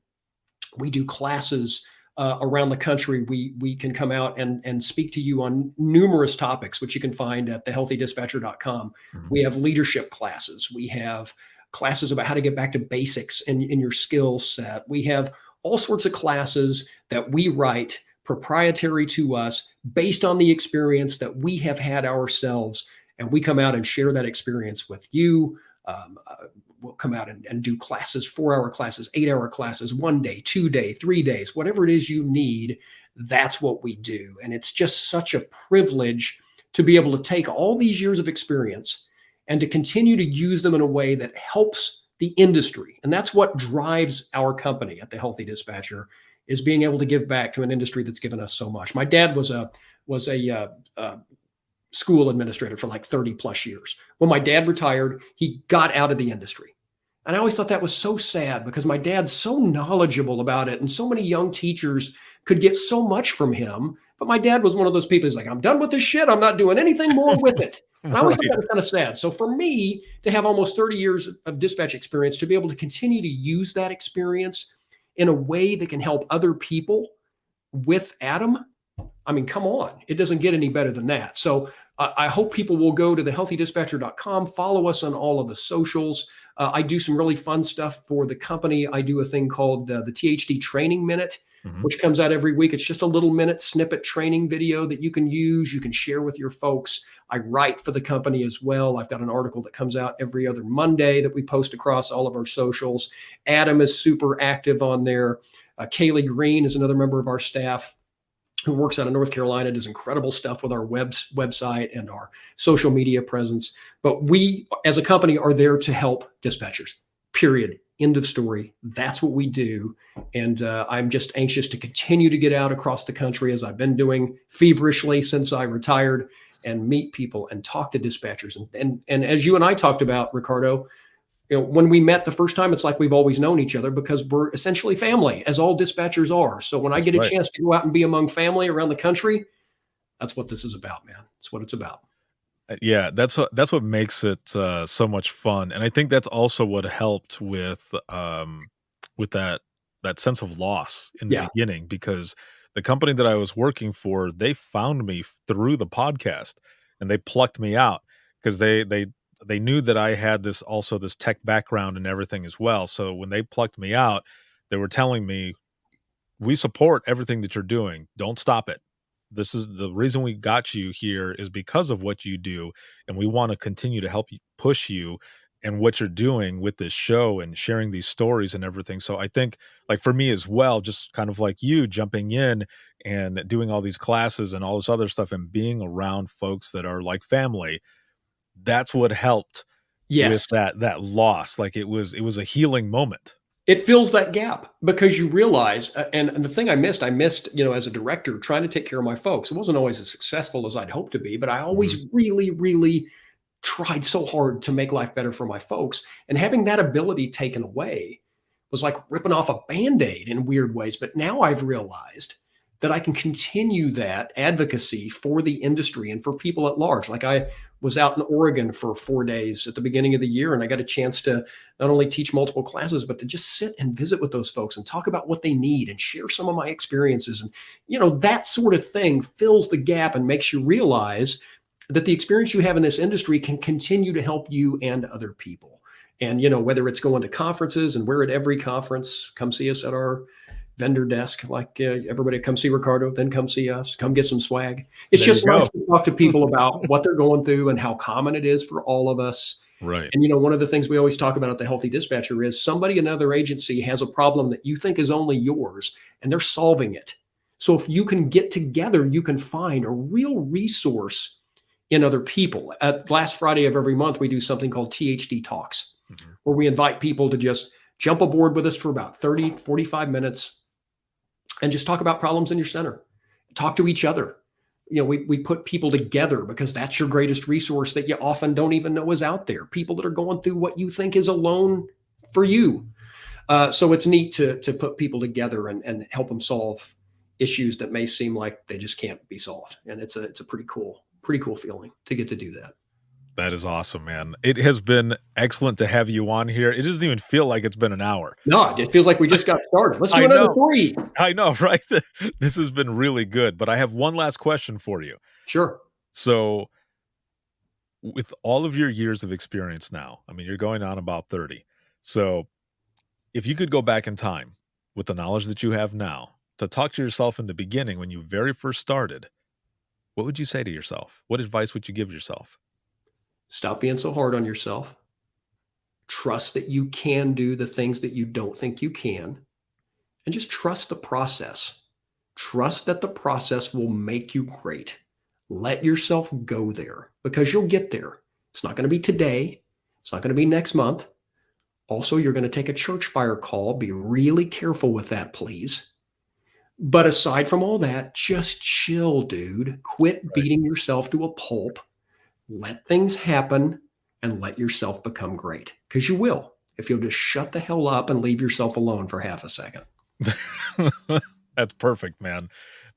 We do classes around the country. We can come out and speak to you on numerous topics, which you can find at thehealthydispatcher.com. Mhm. We have leadership classes. We have classes about how to get back to basics in your skill set. We have all sorts of classes that we write proprietary to us based on the experience that we have had ourselves. And we come out and share that experience with you. We'll come out and do classes, 4-hour classes, 8-hour classes, 1 day, 2 day, 3 days, whatever it is you need. That's what we do. And it's just such a privilege to be able to take all these years of experience and to continue to use them in a way that helps the industry. And that's what drives our company at the Healthy Dispatcher, is being able to give back to an industry that's given us so much. My dad was a school administrator for like 30 plus years. When my dad retired, he got out of the industry. And I always thought that was so sad because my dad's so knowledgeable about it and so many young teachers could get so much from him. But my dad was one of those people who's like, I'm done with this shit. I'm not doing anything more with it. And I always thought that was kind of sad. So for me to have almost 30 years of dispatch experience, to be able to continue to use that experience in a way that can help other people with Adam, I mean, come on, it doesn't get any better than that. So I hope people will go to thehealthydispatcher.com, follow us on all of the socials. I do some really fun stuff for the company. I do a thing called the THD Training Minute, which comes out every week. It's just a little minute snippet training video that you can use, you can share with your folks. I write for the company as well. I've got an article that comes out every other Monday that we post across all of our socials. Adam is super active on there. Kaylee Green is another member of our staff who works out of North Carolina, does incredible stuff with our website and our social media presence. But we, as a company, are there to help dispatchers, period. End of story. That's what we do. And I'm just anxious to continue to get out across the country, as I've been doing feverishly since I retired, and meet people and talk to dispatchers. And as you and I talked about, Ricardo, when we met the first time, it's like we've always known each other because we're essentially family, as all dispatchers are. So when I get a chance to go out and be among family around the country, that's what this is about, man. That's what it's about. Yeah, that's what makes it so much fun, and I think that's also what helped with that sense of loss in the beginning, because the company that I was working for, they found me through the podcast, and they plucked me out because they knew that I had this tech background and everything as well. So when they plucked me out, they were telling me, we support everything that you're doing. Don't stop it. This is the reason we got you here, is because of what you do. And we want to continue to help you, push you and what you're doing with this show and sharing these stories and everything. So I think, like, for me as well, just kind of like you, jumping in and doing all these classes and all this other stuff and being around folks that are like family, that's what helped Yes. that loss. Like it was a healing moment. It fills that gap because you realize, and the thing I missed, as a director, trying to take care of my folks. It wasn't always as successful as I'd hoped to be, but I always really, really tried so hard to make life better for my folks. And having that ability taken away was like ripping off a Band-Aid in weird ways. But now I've realized that I can continue that advocacy for the industry and for people at large. Like I was out in Oregon for 4 days at the beginning of the year, and I got a chance to not only teach multiple classes, but to just sit and visit with those folks and talk about what they need and share some of my experiences. And, that sort of thing fills the gap and makes you realize that the experience you have in this industry can continue to help you and other people. And, whether it's going to conferences, and we're at every conference, come see us at our vendor desk, like everybody come see Ricardo, then come see us, come get some swag. It's just nice to talk to people about what they're going through and how common it is for all of us. Right. And, one of the things we always talk about at the Healthy Dispatcher is somebody in another agency has a problem that you think is only yours, and they're solving it. So if you can get together, you can find a real resource in other people. At last Friday of every month, we do something called THD Talks, where we invite people to just jump aboard with us for about 30, 45 minutes and just talk about problems in your center. Talk to each other. We put people together because that's your greatest resource that you often don't even know is out there. People that are going through what you think is alone for you. So it's neat to put people together and help them solve issues that may seem like they just can't be solved. And it's a pretty cool feeling to get to do that. That is awesome, man. It has been excellent to have you on here. It doesn't even feel like it's been an hour. No, it feels like we just got started. Let's do another 3. I know, right? This has been really good, but I have one last question for you. Sure. So with all of your years of experience now, I mean, you're going on about 30. So if you could go back in time with the knowledge that you have now to talk to yourself in the beginning when you very first started, what would you say to yourself? What advice would you give yourself? Stop being so hard on yourself. Trust that you can do the things that you don't think you can. And just trust the process. Trust that the process will make you great. Let yourself go there because you'll get there. It's not going to be today. It's not going to be next month. Also, you're going to take a church fire call. Be really careful with that, please. But aside from all that, just chill, dude. Quit beating yourself to a pulp. Let things happen and let yourself become great, because you will if you'll just shut the hell up and leave yourself alone for half a second. That's perfect, man.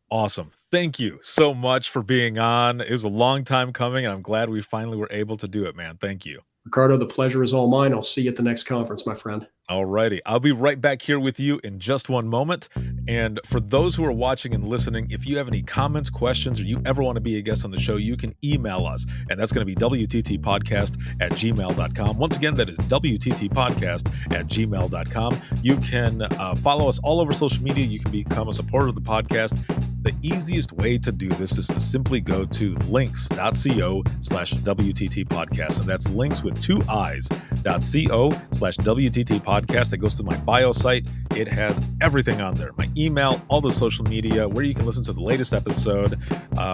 Awesome. Thank you so much for being on. It was a long time coming, and I'm glad we finally were able to do it, man. Thank you. Ricardo, the pleasure is all mine. I'll see you at the next conference, my friend. All righty. I'll be right back here with you in just one moment. And for those who are watching and listening, if you have any comments, questions, or you ever want to be a guest on the show, you can email us. And that's going to be wttpodcast@gmail.com. Once again, that is wttpodcast@gmail.com. You can follow us all over social media. You can become a supporter of the podcast. The easiest way to do this is to simply go to links.co/WTT podcast. And that's links with 2 I's.co/WTT podcast. That goes to my bio site. It has everything on there. My email, all the social media, where you can listen to the latest episode,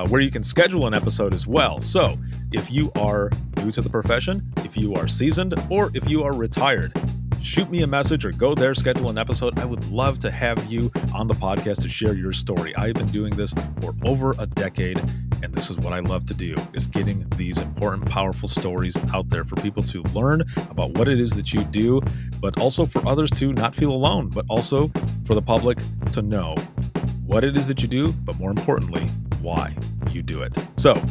where you can schedule an episode as well. So if you are new to the profession, if you are seasoned, or if you are retired, shoot me a message or go there, schedule an episode. I would love to have you on the podcast to share your story. I've been doing this for over a decade, and this is what I love to do, is getting these important, powerful stories out there for people to learn about what it is that you do, but also for others to not feel alone, but also for the public to know what it is that you do, but more importantly, why you do it. So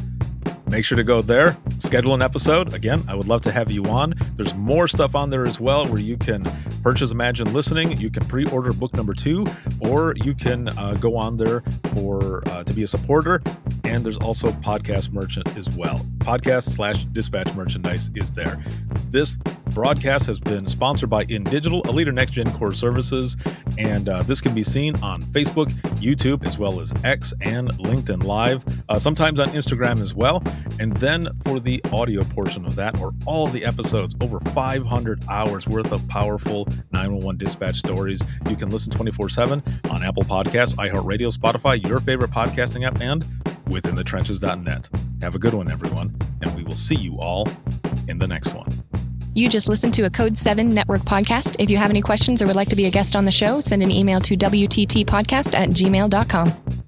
make sure to go there, schedule an episode. Again, I would love to have you on. There's more stuff on there as well where you can purchase Imagine Listening. You can pre-order book number 2, or you can go on there for to be a supporter. And there's also podcast merchant as well. Podcast/dispatch merchandise is there. This broadcast has been sponsored by InDigital, a leader next gen core services. And this can be seen on Facebook, YouTube, as well as X and LinkedIn Live, sometimes on Instagram as well. And then for the audio portion of that, or all of the episodes, over 500 hours worth of powerful 911 dispatch stories, you can listen 24/7 on Apple Podcasts, iHeartRadio, Spotify, your favorite podcasting app, and withinthetrenches.net. Have a good one, everyone, and we will see you all in the next one. You just listened to a Code 7 Network podcast. If you have any questions or would like to be a guest on the show, send an email to wttpodcast@gmail.com.